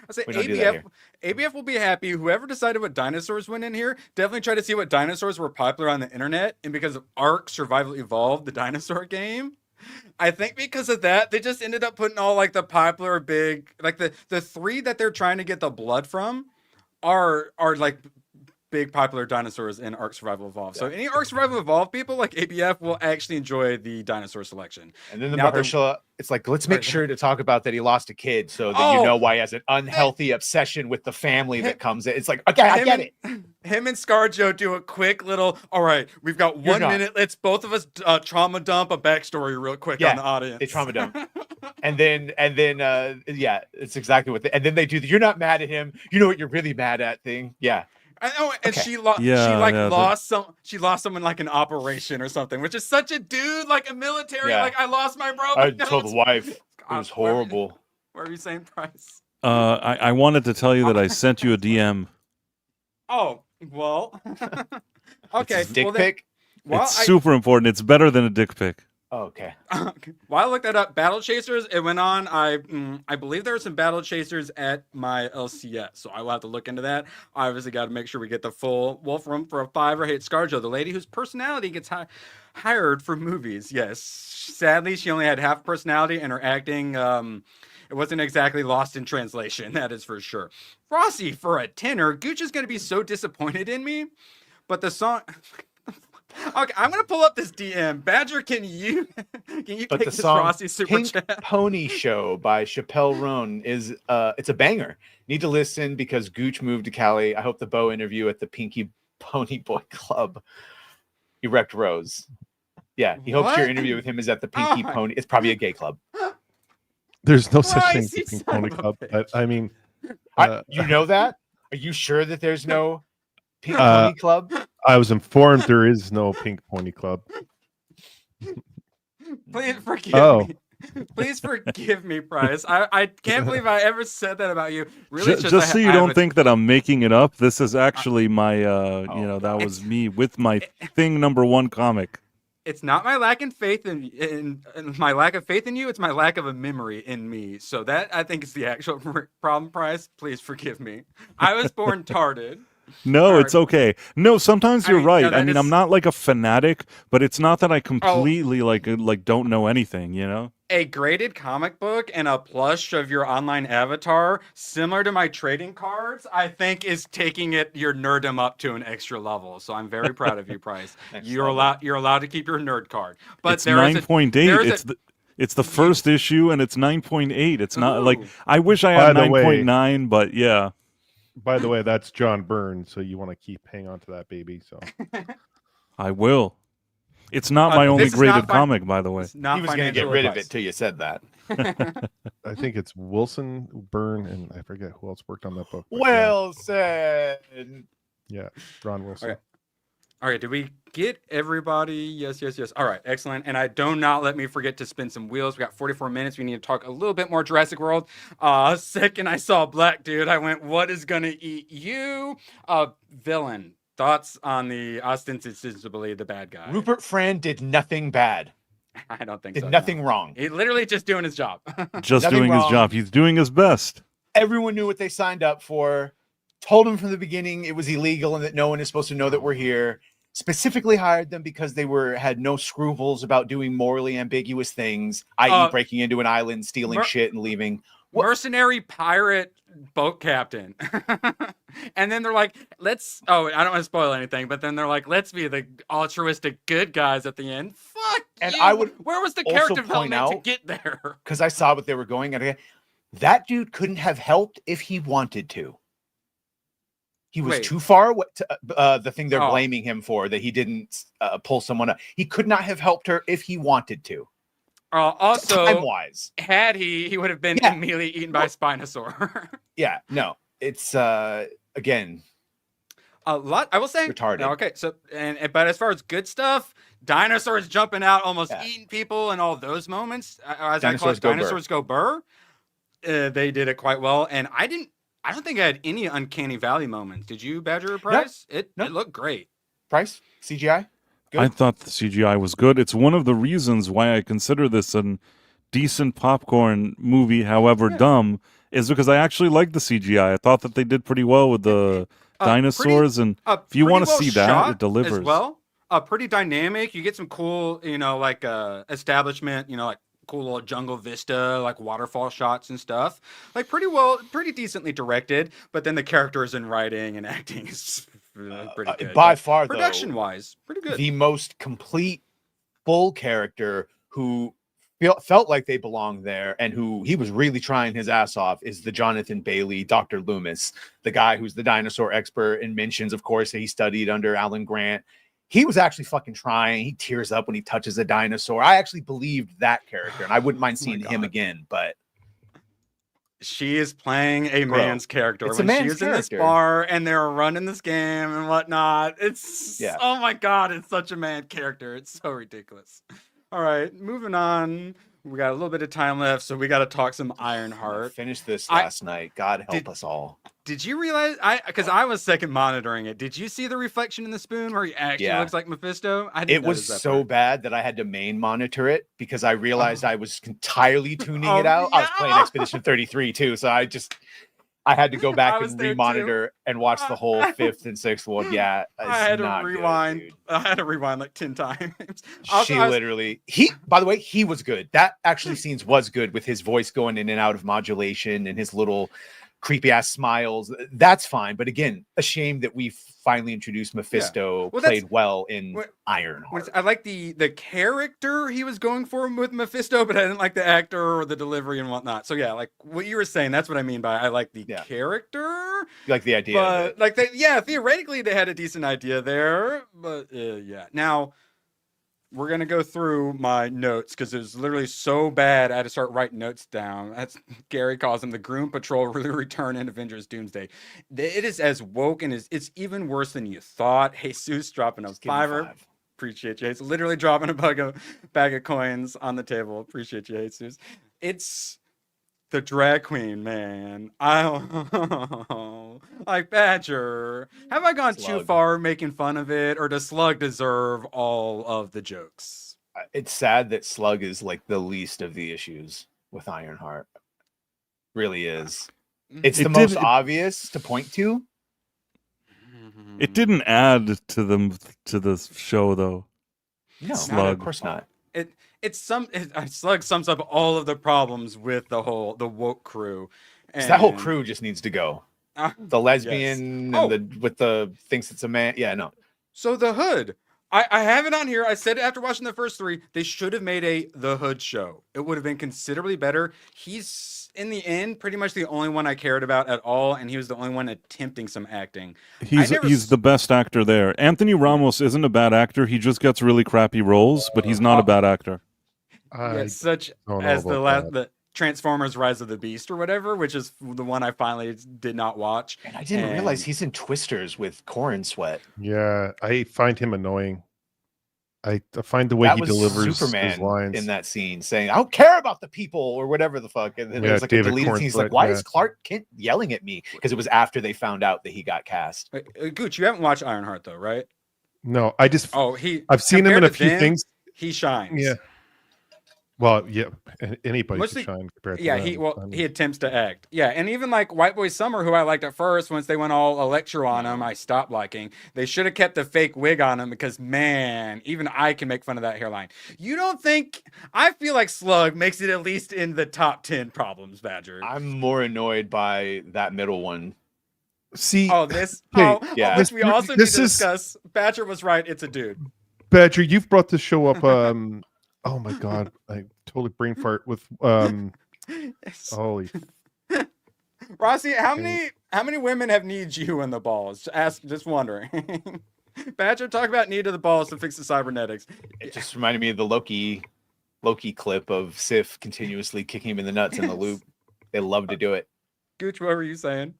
[SPEAKER 10] I say ABF will be happy. Whoever decided what dinosaurs went in here, definitely try to see what dinosaurs were popular on the internet, and because of Ark Survival Evolved, the dinosaur game. I think because of that, they just ended up putting all like the popular big, like the three that they're trying to get the blood from are like big popular dinosaurs in Ark Survival Evolved. So any Ark Survival Evolved people like ABF will actually enjoy the dinosaur selection.
[SPEAKER 11] And then the Mahershala, it's like, let's make sure to talk about that he lost a kid so that you know why he has an unhealthy obsession with the family that comes in. It's like, okay, I get it.
[SPEAKER 10] Him and ScarJo do a quick little, all right, we've got 1 minute. Let's both of us trauma dump a backstory real quick on the audience.
[SPEAKER 11] They trauma dump. and then yeah, it's exactly what and then they do you're not mad at him. You know what you're really mad at thing. Yeah.
[SPEAKER 10] I know, and she lost someone like an operation or something, which is such a dude, like a military, like I lost my bro.
[SPEAKER 11] I told the wife it was horrible.
[SPEAKER 10] What are you saying, Price?
[SPEAKER 12] I wanted to tell you that I sent you a DM.
[SPEAKER 10] Oh, well. Okay.
[SPEAKER 11] Dick pic?
[SPEAKER 10] Well,
[SPEAKER 12] it's super important. It's better than a dick pic.
[SPEAKER 11] Oh, okay.
[SPEAKER 10] While I looked that up, Battle Chasers, it went on. I believe there were some Battle Chasers at my LCS, so I will have to look into that. I obviously got to make sure we get the full Wolf Room for a 5 or hate ScarJo, the lady whose personality gets hired for movies. Yes, sadly, she only had half personality, and her acting, it wasn't exactly lost in translation. That is for sure. Rossi for a tenor. Gooch is going to be so disappointed in me, but the song. Okay, I'm gonna pull up this DM. Badger, can you pick this Rossi super
[SPEAKER 11] Pink
[SPEAKER 10] chat?
[SPEAKER 11] Pony Show by Chappelle Roan is it's a banger. Need to listen because Gooch moved to Cali. I hope the Bo interview at the Pinky Pony Boy Club. He wrecked Rose. Yeah, he hopes your interview with him is at the Pinky Pony. It's probably a gay club.
[SPEAKER 13] There's no such thing as a Pink Pony Club. I mean,
[SPEAKER 11] you know that? Are you sure that there's no Pink Pony Club?
[SPEAKER 13] I was informed there is no Pink Pony Club.
[SPEAKER 10] Please forgive me. Please forgive me, Price. I can't believe I ever said that about you. Really,
[SPEAKER 12] just so you don't think that I'm making it up, this is actually my, that was me with my thing #1 comic.
[SPEAKER 10] It's not my lack in faith in my lack of faith in you. It's my lack of a memory in me. So that I think is the actual problem. Price, please forgive me. I was born tarded.
[SPEAKER 12] No, it's okay. No, sometimes you're right. I mean, I'm not like a fanatic, but it's not that I completely like don't know anything, you know?
[SPEAKER 10] A graded comic book and a plush of your online avatar, similar to my trading cards, I think is taking your nerdom up to an extra level. So I'm very proud of you, Price. You're allowed to keep your nerd card. But
[SPEAKER 12] it's 9.8. It's the first issue and it's 9.8. It's not like I wish I had 9.9, but yeah.
[SPEAKER 13] By the way, that's John Byrne, so you want to hang on to that baby. So
[SPEAKER 12] I will. It's not my only graded comic, by the way.
[SPEAKER 11] He was going to get rid of it till you said that.
[SPEAKER 13] I think it's Wilson, Byrne, and I forget who else worked on that book.
[SPEAKER 11] Wilson.
[SPEAKER 13] Yeah, Ron Wilson.
[SPEAKER 10] Okay. All right, did we get everybody? Yes. All right, excellent. And do not let me forget to spin some wheels. We got 44 minutes. We need to talk a little bit more Jurassic World. Second I saw Black Dude, I went, what is going to eat you? Villain. Thoughts on the ostensibly the bad guy?
[SPEAKER 11] Rupert Friend did nothing bad.
[SPEAKER 10] I don't think
[SPEAKER 11] Did
[SPEAKER 10] so.
[SPEAKER 11] nothing
[SPEAKER 10] no.
[SPEAKER 11] wrong.
[SPEAKER 10] He literally just doing his job.
[SPEAKER 12] Just
[SPEAKER 11] Nothing
[SPEAKER 12] doing his
[SPEAKER 11] wrong.
[SPEAKER 12] job. He's doing his best.
[SPEAKER 11] Everyone knew what they signed up for. Told them from the beginning it was illegal and that no one is supposed to know that we're here. Specifically hired them because they had no scruples about doing morally ambiguous things, i.e., breaking into an island, stealing shit, and leaving.
[SPEAKER 10] Mercenary pirate boat captain. And then they're like, let's. Oh, I don't want to spoil anything, but then they're like, let's be the altruistic good guys at the end. Fuck.
[SPEAKER 11] And
[SPEAKER 10] you.
[SPEAKER 11] I would.
[SPEAKER 10] Where was the
[SPEAKER 11] also
[SPEAKER 10] character
[SPEAKER 11] point
[SPEAKER 10] development to
[SPEAKER 11] out,
[SPEAKER 10] get there?
[SPEAKER 11] Because I saw what they were going at. That dude couldn't have helped if he wanted to. He was too far away. The thing they're blaming him for, that he didn't pull someone up. He could not have helped her if he wanted to.
[SPEAKER 10] Also,
[SPEAKER 11] time-wise,
[SPEAKER 10] had he would have been immediately eaten by a Spinosaur.
[SPEAKER 11] Yeah, no, it's again
[SPEAKER 10] a lot. I will say
[SPEAKER 11] retarded.
[SPEAKER 10] Okay, so but as far as good stuff, dinosaurs jumping out, almost eating people, and all those moments, as dinosaurs go burr. They did it quite well, and I don't think I had any uncanny valley moments. Did you, Badger or Price?
[SPEAKER 11] No.
[SPEAKER 10] It looked great.
[SPEAKER 11] Price CGI. Good.
[SPEAKER 12] I thought the CGI was good. It's one of the reasons why I consider this a decent popcorn movie, however dumb, is because I actually like the CGI. I thought that they did pretty well with the dinosaurs, and if you want to see that, it delivers.
[SPEAKER 10] As well. Pretty dynamic. You get some cool, like establishment, like cool little jungle vista, like waterfall shots and stuff. Like pretty decently directed, but then the characters and writing and acting is pretty good.
[SPEAKER 11] By far,
[SPEAKER 10] production wise, pretty good.
[SPEAKER 11] The most complete, full character who felt like they belonged there and who he was really trying his ass off is the Jonathan Bailey, Dr. Loomis, the guy who's the dinosaur expert and mentions, of course, that he studied under Alan Grant. He was actually fucking trying. He tears up when he touches a dinosaur. I actually believed that character, and I wouldn't mind seeing him again, but
[SPEAKER 10] she is playing a man's character.
[SPEAKER 11] It's
[SPEAKER 10] when
[SPEAKER 11] a man's
[SPEAKER 10] she was
[SPEAKER 11] character.
[SPEAKER 10] in this bar and they're running this game and whatnot. It's oh my god, it's such a man character. It's so ridiculous. All right, moving on. We got a little bit of time left, so we got to talk some Ironheart.
[SPEAKER 11] Finished this last night. God help us all.
[SPEAKER 10] Did you realize? Because I was second monitoring it. Did you see the reflection in the spoon where he actually looks like Mephisto?
[SPEAKER 11] It was so bad that I had to main monitor it because I realized I was entirely tuning it out. I was playing Expedition 33 too, so I had to go back and remonitor and watch the whole 5th and 6th one. Yeah,
[SPEAKER 10] I had to rewind. I had to rewind like 10 times. By the way, he was good. That actually scenes was good with his voice going in and out of modulation and his little creepy ass smiles. That's fine. But again, a shame that we finally introduced Mephisto, played well in Ironheart. I like the character he was going for with Mephisto, but I didn't like the actor or the delivery and whatnot. So yeah, like what you were saying, that's what I mean by I like the character.
[SPEAKER 11] You like the idea,
[SPEAKER 10] but theoretically they had a decent idea there. But now we're gonna go through my notes because it was literally so bad I had to start writing notes down. That's Gary calls them the Groom Patrol really return in Avengers Doomsday. It is as woke and it's even worse than you thought. Jesus dropping a $5. Appreciate you. It's literally dropping a bag of coins on the table. Appreciate you, Jesus. It's the drag queen, man. Like Badger. Have I gone too far making fun of it, or does Slug deserve all of the jokes?
[SPEAKER 11] It's sad that Slug is like the least of the issues with Ironheart. Really is. It's the most obvious to point to.
[SPEAKER 12] It didn't add to the show though.
[SPEAKER 11] No,
[SPEAKER 12] Slug.
[SPEAKER 11] of course not.
[SPEAKER 10] Slug sums up all of the problems with the woke crew. And
[SPEAKER 11] that whole crew just needs to go. The lesbian and with the thinks it's a man. Yeah, no.
[SPEAKER 10] So the Hood. I have it on here. I said it after watching the first 3. They should have made the Hood show. It would have been considerably better. He's in the end pretty much the only one I cared about at all, and he was the only one attempting some acting.
[SPEAKER 12] He's the best actor there. Anthony Ramos isn't a bad actor. He just gets really crappy roles, but he's not a bad actor.
[SPEAKER 10] Such as the Transformers Rise of the Beast or whatever, which is the one I finally did not watch.
[SPEAKER 11] And I didn't realize he's in Twisters with Corin Sweat.
[SPEAKER 13] Yeah, I find him annoying. I find the way he delivers
[SPEAKER 11] Superman
[SPEAKER 13] his lines
[SPEAKER 11] in that scene saying, I don't care about the people or whatever the fuck. And then there's like a deleted scene. He's like, why is Clark Kent yelling at me? Because it was after they found out that he got cast.
[SPEAKER 10] Gooch, you haven't watched Ironheart though, right?
[SPEAKER 13] No, I've seen him in a few things.
[SPEAKER 10] He shines.
[SPEAKER 13] Yeah. Well, yeah, anybody
[SPEAKER 10] Mostly-
[SPEAKER 13] can shine compared to
[SPEAKER 10] Yeah,
[SPEAKER 13] them.
[SPEAKER 10] he attempts to act. Yeah, and even like White Boy Summer, who I liked at first, once they went all Electro on him, I stopped liking. They should have kept the fake wig on him because man, even I can make fun of that hairline. You don't think? I feel like Slug makes it at least in the top 10 problems, Badger.
[SPEAKER 11] I'm more annoyed by that middle one.
[SPEAKER 13] See,
[SPEAKER 10] this.
[SPEAKER 13] hey,
[SPEAKER 10] yeah, which we also need
[SPEAKER 13] this
[SPEAKER 10] to
[SPEAKER 13] is-
[SPEAKER 10] discuss. Badger was right. It's a dude.
[SPEAKER 13] Badger, you've brought this show up. Oh my god, I totally brain fart with holy.
[SPEAKER 10] Rossi, how many women have kneed you in the balls? Just wondering. Badger, talk about knee to the balls to fix the cybernetics.
[SPEAKER 11] It just reminded me of the Loki clip of Sif continuously kicking him in the nuts in the loop. They love to do it.
[SPEAKER 10] Gooch, what were you saying?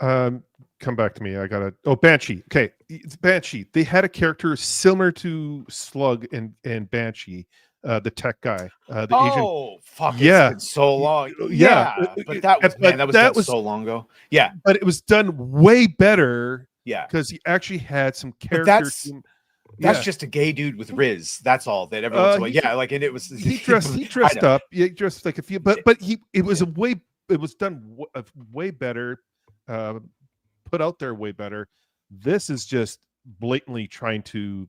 [SPEAKER 13] Come back to me. I gotta. Oh, Banshee. Okay, it's Banshee. They had a character similar to Slug and Banshee, the tech guy, the Asian.
[SPEAKER 11] Oh, fuck!
[SPEAKER 13] Yeah,
[SPEAKER 11] it's been so long.
[SPEAKER 13] Yeah,
[SPEAKER 11] but that was man, that was so long ago. Yeah,
[SPEAKER 13] but it was done way better.
[SPEAKER 11] Yeah,
[SPEAKER 13] because he actually had some
[SPEAKER 11] But
[SPEAKER 13] characters.
[SPEAKER 11] that's just a gay dude with Riz. That's all that every once in a while. Yeah, like and it was
[SPEAKER 13] he dressed up. Yeah, he dressed like a few, but it was done way better. Put out there way better. This is just blatantly trying to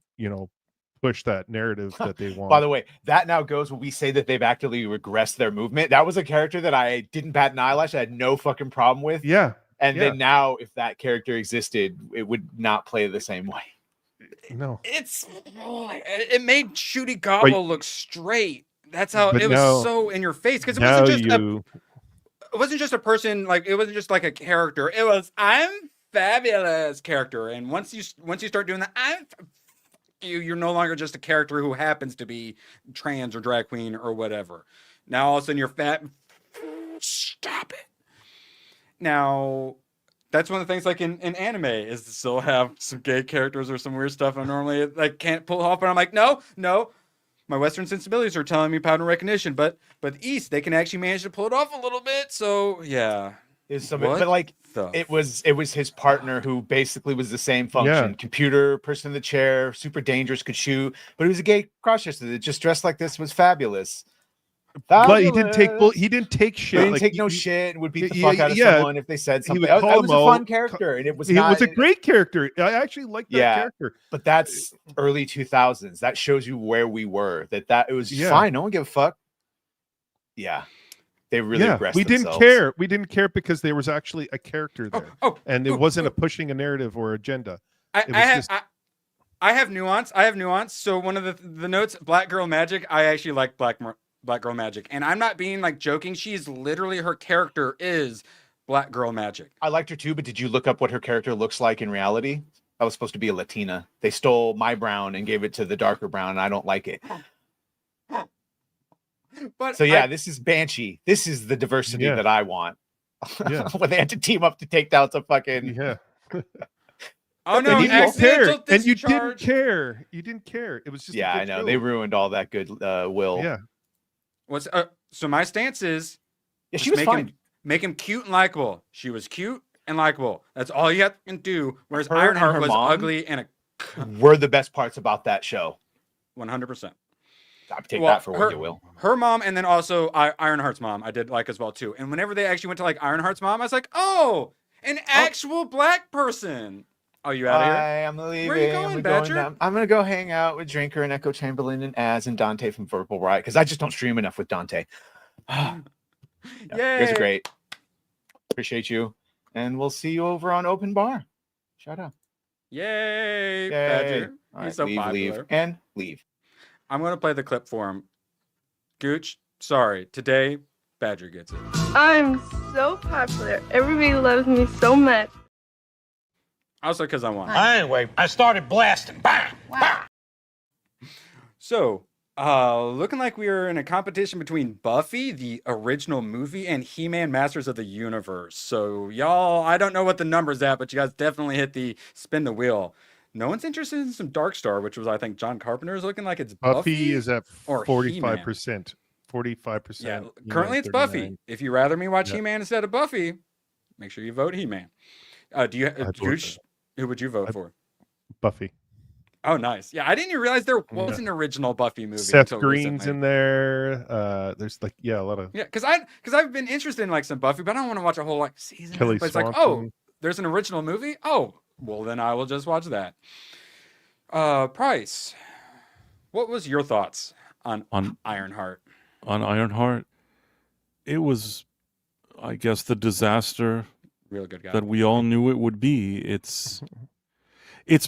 [SPEAKER 13] push that narrative that they want.
[SPEAKER 11] By the way, that now goes when we say that they've actively regressed their movement. That was a character that I didn't bat an eyelash. I had no fucking problem with.
[SPEAKER 13] Yeah.
[SPEAKER 11] And then now, if that character existed, it would not play the same way.
[SPEAKER 13] No.
[SPEAKER 10] It made Shooty Gobble look straight. That's how
[SPEAKER 13] But
[SPEAKER 10] it
[SPEAKER 13] now-
[SPEAKER 10] was so in your face because it
[SPEAKER 13] now
[SPEAKER 10] wasn't just
[SPEAKER 13] you-
[SPEAKER 10] it wasn't just a person, like it wasn't just like a character. It was I'm fabulous character. And once you start doing that, you're no longer just a character who happens to be trans or drag queen or whatever. Now all of a sudden you're fat. Stop it. Now that's one of the things like in anime is to still have some gay characters or some weird stuff I normally like can't pull off, but I'm like, no. My Western sensibilities are telling me pattern recognition, but East, they can actually manage to pull it off a little bit. So yeah.
[SPEAKER 11] But like it was his partner who basically was the same function.
[SPEAKER 13] Yeah.
[SPEAKER 11] Computer, person in the chair, super dangerous, could shoot, but he was a gay crossdresser that just dressed like this, was fabulous.
[SPEAKER 13] But he didn't take shit.
[SPEAKER 11] He didn't
[SPEAKER 13] Like,
[SPEAKER 11] take no shit and would beat the
[SPEAKER 13] yeah,
[SPEAKER 11] fuck out of
[SPEAKER 13] yeah.
[SPEAKER 11] someone if they said
[SPEAKER 13] He
[SPEAKER 11] something.
[SPEAKER 13] would
[SPEAKER 11] That
[SPEAKER 13] call
[SPEAKER 11] was a
[SPEAKER 13] him
[SPEAKER 11] fun
[SPEAKER 13] out.
[SPEAKER 11] character, and it was
[SPEAKER 13] He
[SPEAKER 11] not.
[SPEAKER 13] was a great character. I actually liked that character.
[SPEAKER 11] But that's early 2000s. That shows you where we were. That it was fine. No one gave a fuck. Yeah, they really regressed
[SPEAKER 13] we didn't
[SPEAKER 11] themselves.
[SPEAKER 13] care. We didn't care because there was actually a character there, and it wasn't a pushing a narrative or agenda.
[SPEAKER 10] I have nuance. So one of the notes, Black Girl Magic, I actually like Black Girl Magic, and I'm not being like joking. She's literally, her character is Black Girl Magic.
[SPEAKER 11] I liked her too, but did you look up what her character looks like in reality? That was supposed to be a Latina. They stole my brown and gave it to the darker brown, and I don't like it.
[SPEAKER 10] But
[SPEAKER 11] so yeah, this is Banshee. This is the diversity that I want.
[SPEAKER 13] Yeah.
[SPEAKER 11] When they had to team up to take down some fucking
[SPEAKER 10] Oh no,
[SPEAKER 13] and you didn't care. And you
[SPEAKER 10] discharge.
[SPEAKER 13] didn't care. You didn't care. It was just
[SPEAKER 11] I know. They ruined all that good will.
[SPEAKER 13] Yeah.
[SPEAKER 10] So my stance is
[SPEAKER 11] she was fine.
[SPEAKER 10] Make him cute and likable. She was cute and likable. That's all you have to do. Whereas
[SPEAKER 11] Her and
[SPEAKER 10] Ironheart
[SPEAKER 11] her
[SPEAKER 10] was
[SPEAKER 11] mom
[SPEAKER 10] ugly and
[SPEAKER 11] were the best parts about that show.
[SPEAKER 10] 100%.
[SPEAKER 11] I'll take that for what you will.
[SPEAKER 10] Her mom, and then also Ironheart's mom, I did like as well too. And whenever they actually went to like Ironheart's mom, I was like, oh, an actual black person. Oh, you out of here?
[SPEAKER 11] I'm leaving.
[SPEAKER 10] Where are you going, Badger?
[SPEAKER 11] I'm gonna go hang out with Drinker and Echo Chamberlain and Az and Dante from Verbal Riot because I just don't stream enough with Dante.
[SPEAKER 10] Yay!
[SPEAKER 11] You guys are great. Appreciate you, and we'll see you over on Open Bar. Shout out!
[SPEAKER 10] Yay, Badger!
[SPEAKER 11] All
[SPEAKER 10] He's
[SPEAKER 11] right,
[SPEAKER 10] so popular.
[SPEAKER 11] leave, and leave.
[SPEAKER 10] I'm gonna play the clip for him. Gooch, sorry. Today, Badger gets it.
[SPEAKER 16] I'm so popular. Everybody loves me so much.
[SPEAKER 10] Also, because I won.
[SPEAKER 1] Anyway, I started blasting. Bam! Bam!
[SPEAKER 10] So, looking like we are in a competition between Buffy, the original movie, and He-Man Masters of the Universe. So, y'all, I don't know what the number's at, but you guys definitely hit the spin the wheel. No one's interested in some Dark Star, which was, I think, John Carpenter's looking like it's Buffy.
[SPEAKER 13] Buffy is at
[SPEAKER 10] or
[SPEAKER 13] 45%. 45%.
[SPEAKER 10] Yeah,
[SPEAKER 13] He-Man
[SPEAKER 10] currently it's
[SPEAKER 13] 39.
[SPEAKER 10] Buffy. If you rather me watch He-Man instead of Buffy, make sure you vote He-Man. Do you, Gooch, who would you vote for?
[SPEAKER 13] Buffy.
[SPEAKER 10] Oh, nice. Yeah, I didn't even realize there was
[SPEAKER 13] Yeah.
[SPEAKER 10] an original Buffy movie.
[SPEAKER 13] Seth
[SPEAKER 10] until
[SPEAKER 13] Green's
[SPEAKER 10] recently.
[SPEAKER 13] in there. There's like a lot of
[SPEAKER 10] Yeah, because I've been interested in like some Buffy, but I don't want to watch a whole like season.
[SPEAKER 13] Kelly
[SPEAKER 10] But it's like,
[SPEAKER 13] Swanson.
[SPEAKER 10] oh, there's an original movie. Oh, well then I will just watch that. Price, what was your thoughts on Ironheart?
[SPEAKER 12] On Ironheart, it was, I guess, the disaster
[SPEAKER 10] Real good guy
[SPEAKER 12] that we all knew it would be. It's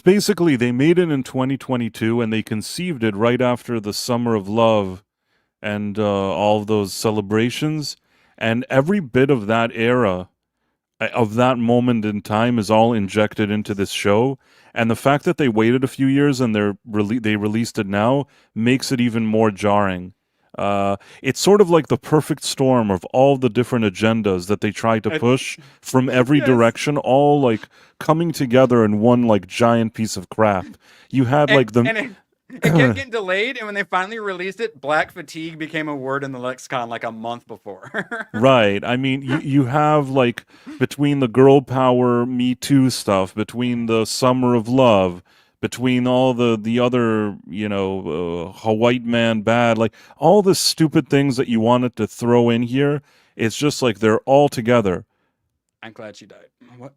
[SPEAKER 12] basically they made it in 2022 and they conceived it right after the Summer of Love and all of those celebrations, and every bit of that era, of that moment in time, is all injected into this show. And the fact that they waited a few years and they released it now makes it even more jarring. It's sort of like the perfect storm of all the different agendas that they tried to push from every direction, all like coming together in one like giant piece of crap. You had
[SPEAKER 10] it kept getting delayed, and when they finally released it, black fatigue became a word in the lexicon like a month before.
[SPEAKER 12] Right. I mean, you have like between the girl power Me Too stuff, between the Summer of Love, between all the other, white man bad, like all the stupid things that you wanted to throw in here, it's just like they're all together.
[SPEAKER 10] I'm glad she died. What?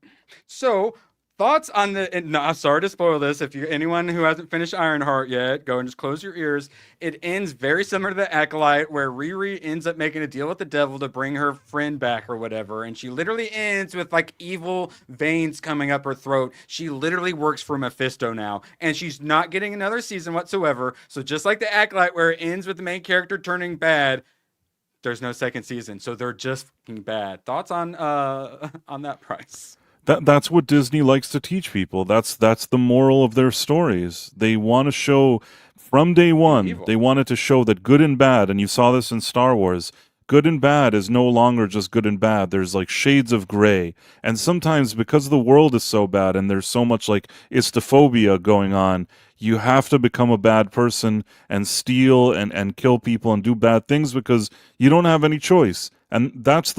[SPEAKER 10] So, thoughts on no, I'm sorry to spoil this. If you're anyone who hasn't finished Ironheart yet, go and just close your ears. It ends very similar to The Acolyte, where Riri ends up making a deal with the devil to bring her friend back or whatever. And she literally ends with like evil veins coming up her throat. She literally works for Mephisto now, and she's not getting another season whatsoever. So just like The Acolyte, where it ends with the main character turning bad, there's no second season. So they're just fucking bad. Thoughts on that, Price?
[SPEAKER 12] That's what Disney likes to teach people. That's the moral of their stories. They want to show from day one, they wanted to show that good and bad, and you saw this in Star Wars, good and bad is no longer just good and bad. There's like shades of gray. And sometimes because the world is so bad and there's so much like istophobia going on, you have to become a bad person and steal and kill people and do bad things because you don't have any choice. And that's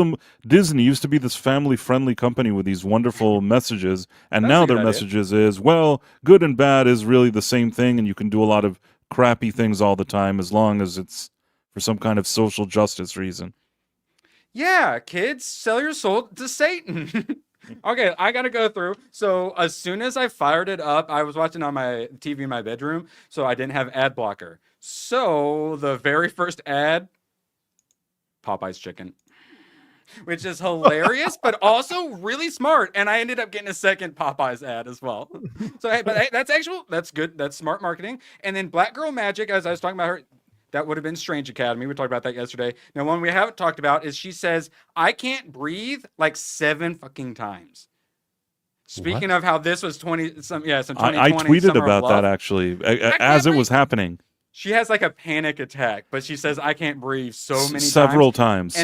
[SPEAKER 12] Disney used to be this family-friendly company with these wonderful messages, and now their messages is, well, good and bad is really the same thing, and you can do a lot of crappy things all the time as long as it's for some kind of social justice reason.
[SPEAKER 10] Yeah, kids, sell your soul to Satan. Okay, I gotta go through. So as soon as I fired it up, I was watching on my TV in my bedroom, so I didn't have ad blocker. So the very first ad, Popeye's chicken, which is hilarious, but also really smart. And I ended up getting a second Popeyes ad as well. So, hey, that's good. That's smart marketing. And then Black Girl Magic, as I was talking about her, that would have been Strange Academy. We talked about that yesterday. Now, one we haven't talked about is she says, I can't breathe like 7 fucking times. Speaking of how this was 2020.
[SPEAKER 12] I tweeted about that actually as it was happening.
[SPEAKER 10] She has like a panic attack, but she says, I can't breathe
[SPEAKER 12] several times.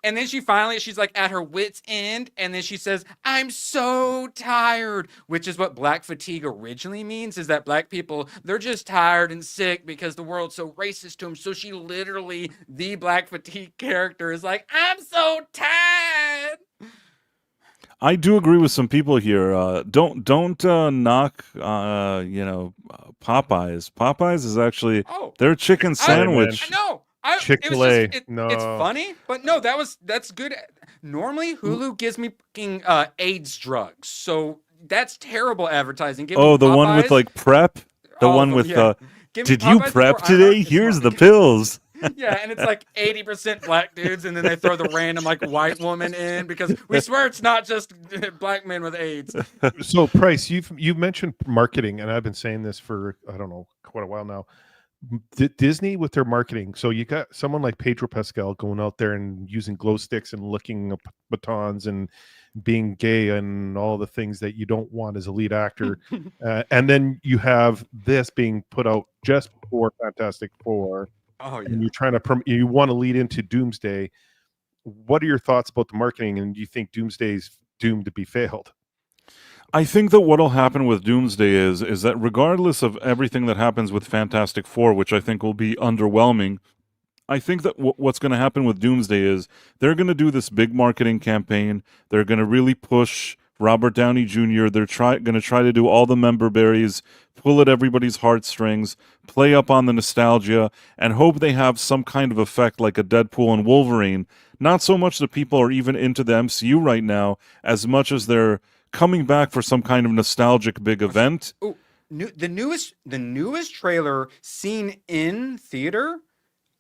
[SPEAKER 10] And then she's like at her wit's end. And then she says, I'm so tired, which is what black fatigue originally means, is that black people, they're just tired and sick because the world's so racist to them. So she literally, the black fatigue character, is like, I'm so tired.
[SPEAKER 12] I do agree with some people here. Don't knock, Popeyes. Popeyes is actually their chicken sandwich.
[SPEAKER 10] No,
[SPEAKER 13] Chick-fil-A.
[SPEAKER 10] It's funny, but no, that's good. Normally, Hulu gives me fucking AIDS drugs, so that's terrible advertising.
[SPEAKER 12] The one with like prep, the one with did you prep today? Here's the pills.
[SPEAKER 10] Yeah, and it's like 80% black dudes, and then they throw the random like white woman in because we swear it's not just black men with AIDS.
[SPEAKER 13] So, Price, you've mentioned marketing, and I've been saying this for I don't know quite a while now. Disney with their marketing. So you got someone like Pedro Pascal going out there and using glow sticks and licking batons and being gay and all the things that you don't want as a lead actor. And then you have this being put out just before Fantastic Four.
[SPEAKER 10] Oh, yeah.
[SPEAKER 13] And you're trying to you want to lead into Doomsday. What are your thoughts about the marketing, and do you think Doomsday's doomed to be failed?
[SPEAKER 12] I think that what'll happen with Doomsday is that regardless of everything that happens with Fantastic Four, which I think will be underwhelming, I think that what's going to happen with Doomsday is they're going to do this big marketing campaign. They're going to really push Robert Downey Jr. They're going to try to do all the member berries, pull at everybody's heartstrings, play up on the nostalgia, and hope they have some kind of effect like a Deadpool and Wolverine. Not so much that people are even into the MCU right now, as much as they're coming back for some kind of nostalgic big event.
[SPEAKER 10] Oh, the newest trailer seen in theater,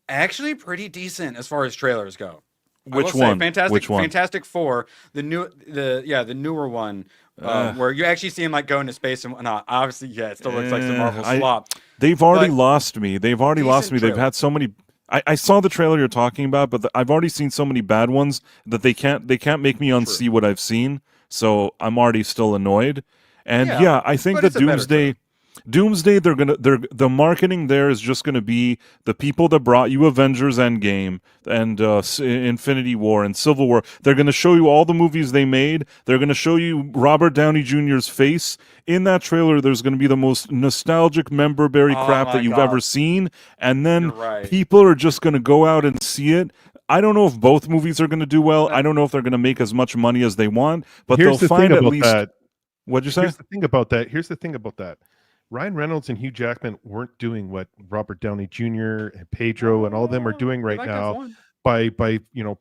[SPEAKER 10] actually pretty decent as far as trailers go.
[SPEAKER 12] Which one? Which one?
[SPEAKER 10] Fantastic Four, the newer one, where you actually see him like go into space and whatnot. Obviously, yeah, it still looks like some Marvel slop.
[SPEAKER 12] They've already lost me. They've already lost me.
[SPEAKER 10] Trailer.
[SPEAKER 12] They've had so many. I saw the trailer you're talking about, but I've already seen so many bad ones that they can't make me unsee what I've seen. So I'm already still annoyed. And yeah I think that Doomsday, the marketing there is just gonna be the people that brought you Avengers Endgame and Infinity War and Civil War. They're gonna show you all the movies they made. They're gonna show you Robert Downey Jr.'s face in that trailer. There's gonna be the most nostalgic member berry crap that you've ever seen, and then people are just gonna go out and see it. I don't know if both movies are gonna do well. I don't know if they're gonna make as much money as they want, but they'll find at least. What'd you say?
[SPEAKER 13] Here's the thing about that. Ryan Reynolds and Hugh Jackman weren't doing what Robert Downey Jr. and Pedro and all of them are doing right now by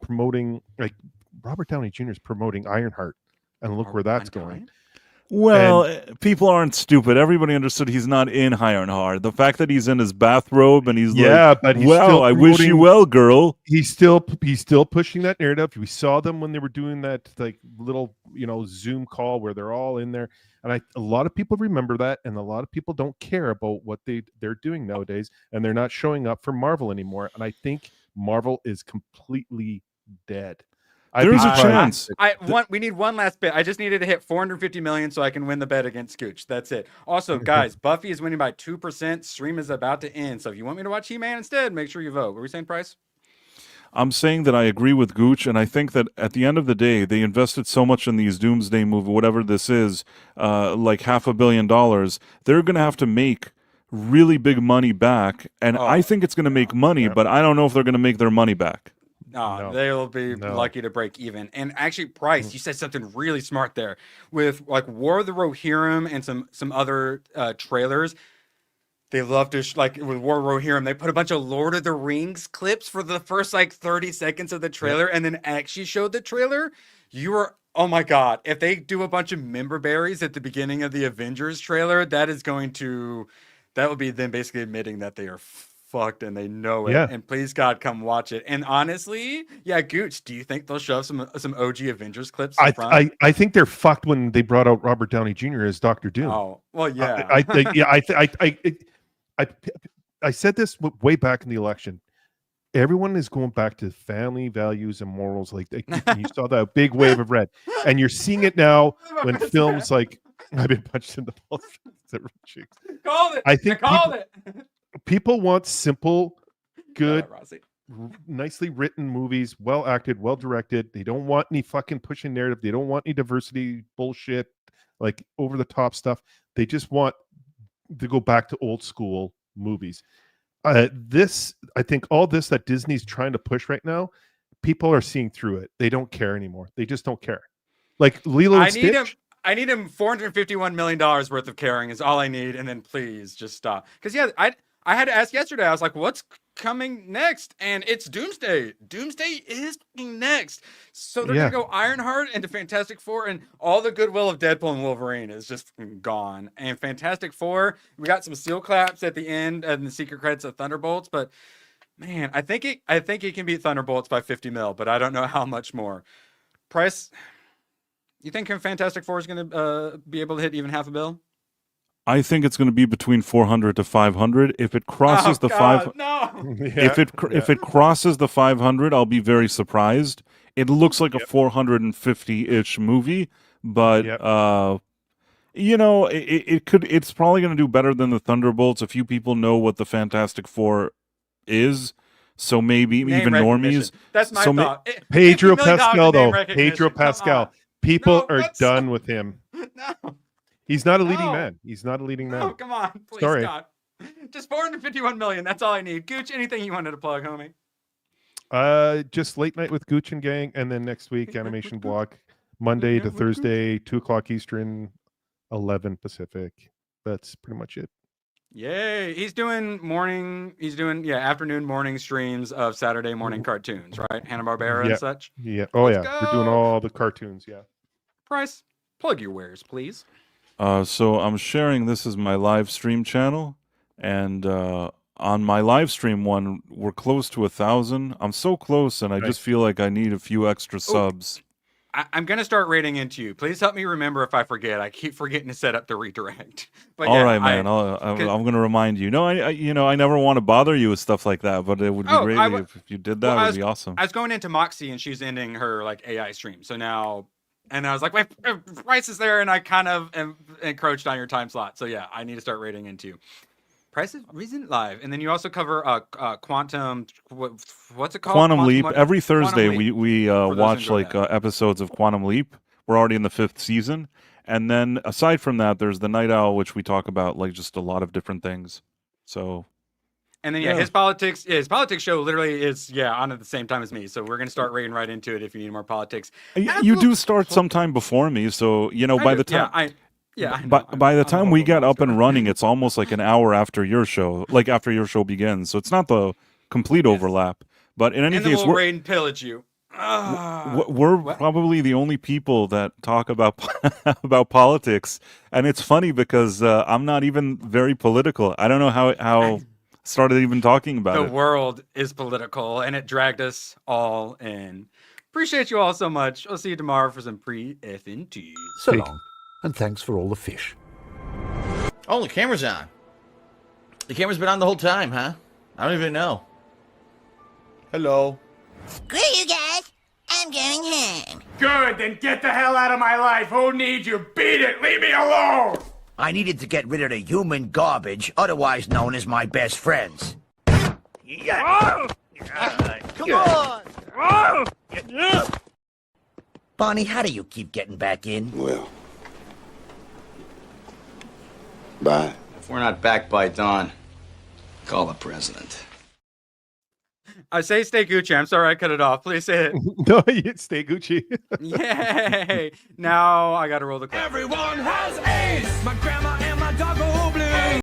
[SPEAKER 13] promoting, like Robert Downey Jr. is promoting Ironheart, and look where that's going.
[SPEAKER 12] Well, people aren't stupid. Everybody understood he's not in Ironheart. The fact that he's in his bathrobe and he's
[SPEAKER 13] but he's still
[SPEAKER 12] I wish you well, girl.
[SPEAKER 13] He's still pushing that narrative. We saw them when they were doing that like little Zoom call where they're all in there. And a lot of people remember that, and a lot of people don't care about what they're doing nowadays, and they're not showing up for Marvel anymore. And I think Marvel is completely dead.
[SPEAKER 12] There's a chance.
[SPEAKER 10] We need one last bit. I just needed to hit 450 million so I can win the bet against Scooch. That's it. Also, guys, Buffy is winning by 2%. Stream is about to end. So if you want me to watch He-Man instead, make sure you vote. What were we saying, Price?
[SPEAKER 12] I'm saying that I agree with Gooch, and I think that at the end of the day, they invested so much in these Doomsday movie, whatever this is, like $500 million. They're going to have to make really big money back, and I think it's going to make money, but I don't know if they're going to make their money back.
[SPEAKER 10] No, they'll be lucky to break even. And actually, Price, you said something really smart there with like War of the Rohirrim and some other trailers. They love to with War Rohirrim. They put a bunch of Lord of the Rings clips for the first like 30 seconds of the trailer, and then actually showed the trailer. Oh my god! If they do a bunch of member berries at the beginning of the Avengers trailer, that will be them basically admitting that they are fucked and they know it.
[SPEAKER 13] Yeah.
[SPEAKER 10] And please God, come watch it. And honestly, Gooch, do you think they'll show some OG Avengers clips?
[SPEAKER 13] I think they're fucked when they brought out Robert Downey Jr. as Dr. Doom.
[SPEAKER 10] Oh well, yeah.
[SPEAKER 13] I said this way back in the election. Everyone is going back to family values and morals. Like you saw that big wave of red, and you're seeing it now when films like I've been punched in the balls.
[SPEAKER 10] Called it.
[SPEAKER 13] I think
[SPEAKER 10] called it.
[SPEAKER 13] People want simple, good, nicely written movies, well acted, well directed. They don't want any fucking pushing narrative. They don't want any diversity bullshit, like over the top stuff. They just want to go back to old school movies. I think all this that Disney's trying to push right now, people are seeing through it. They don't care anymore. They just don't care. Like Lilo and Stitch.
[SPEAKER 10] I need him $451 million worth of caring is all I need, and then please just stop. Because I had to ask yesterday. I was like, "What's coming next?" And it's Doomsday. Doomsday is next. So they're gonna go Ironheart into Fantastic Four, and all the goodwill of Deadpool and Wolverine is just gone. And Fantastic Four, we got some seal claps at the end and the secret credits of Thunderbolts, but man, I think it can beat Thunderbolts by 50 mil, but I don't know how much more. Price, you think Fantastic Four is gonna be able to hit even $500 million?
[SPEAKER 12] I think it's going to be between 400 to 500. If it crosses if it crosses the 500, I'll be very surprised. It looks like a 450-ish movie, but it's probably going to do better than the Thunderbolts. A few people know what the Fantastic Four is, so maybe even normies.
[SPEAKER 10] That's my thought.
[SPEAKER 13] Pedro Pascal, though. Pedro Pascal. People are done with him.
[SPEAKER 10] No.
[SPEAKER 13] He's not a leading man. He's not a leading man.
[SPEAKER 10] Oh, come on. Please,
[SPEAKER 13] Sorry.
[SPEAKER 10] God. Just 451 million. That's all I need. Gooch, anything you wanted to plug, homie?
[SPEAKER 13] Just Late Night with Gooch and Gang, and then next week, Animation Block. Monday to Thursday, 2:00 Eastern, 11 Pacific. That's pretty much it.
[SPEAKER 10] Yay! He's doing afternoon, morning streams of Saturday morning cartoons, right? Hanna-Barbera and such.
[SPEAKER 13] Yeah. Oh,
[SPEAKER 10] Let's
[SPEAKER 13] yeah. We're doing all the cartoons. Yeah.
[SPEAKER 10] Price, plug your wares, please.
[SPEAKER 12] So I'm sharing this as my live stream channel, and on my live stream one, we're close to 1,000. I'm so close, and I just feel like I need a few extra subs.
[SPEAKER 10] I'm gonna start rating into you. Please help me remember if I forget. I keep forgetting to set up the redirect. But
[SPEAKER 12] All right, man. I'm gonna remind you. No, I never want to bother you with stuff like that, but it would be great if you did that. It would be awesome.
[SPEAKER 10] I was going into Moxie, and she's ending her AI stream. So now, and I was like, wait, Price is there, and I kind of encroached on your time slot. So yeah, I need to start rating into you. Price is Reason Live, and then you also cover Quantum. What's it called?
[SPEAKER 12] Quantum Leap. Every Thursday we watch episodes of Quantum Leap. We're already in the 5th season, and then aside from that, there's the Night Owl, which we talk about just a lot of different things. So.
[SPEAKER 10] And then his politics show literally is on at the same time as me. So we're gonna start raiding right into it if you need more politics.
[SPEAKER 12] You do start sometime before me, so by the time. By the time we get up and running, it's almost like an hour after your show, after your show begins. So it's not the complete overlap. But in any case,
[SPEAKER 10] we'll raid and pillage you.
[SPEAKER 12] We're probably the only people that talk about about politics, and it's funny because I'm not even very political. I don't know how started even talking about it.
[SPEAKER 10] The world is political, and it dragged us all in. Appreciate you all so much. I'll see you tomorrow for some pre-FNTs.
[SPEAKER 17] So long. And thanks for all the fish.
[SPEAKER 18] Oh, the camera's on. The camera's been on the whole time, huh? I don't even know. Hello.
[SPEAKER 19] Screw you guys. I'm going home.
[SPEAKER 2] Good, then get the hell out of my life. Who needs you? Beat it. Leave me alone.
[SPEAKER 17] I needed to get rid of the human garbage, otherwise known as my best friends.
[SPEAKER 19] Come on.
[SPEAKER 17] Bonnie, how do you keep getting back in?
[SPEAKER 20] Well, bye.
[SPEAKER 18] If we're not back by dawn, call the president.
[SPEAKER 10] I say stay Gucci. I'm sorry I cut it off. Please say it.
[SPEAKER 13] No, stay Gucci.
[SPEAKER 10] Yay! Now I gotta roll the clip.
[SPEAKER 2] Everyone has AIDS. My grandma and my dog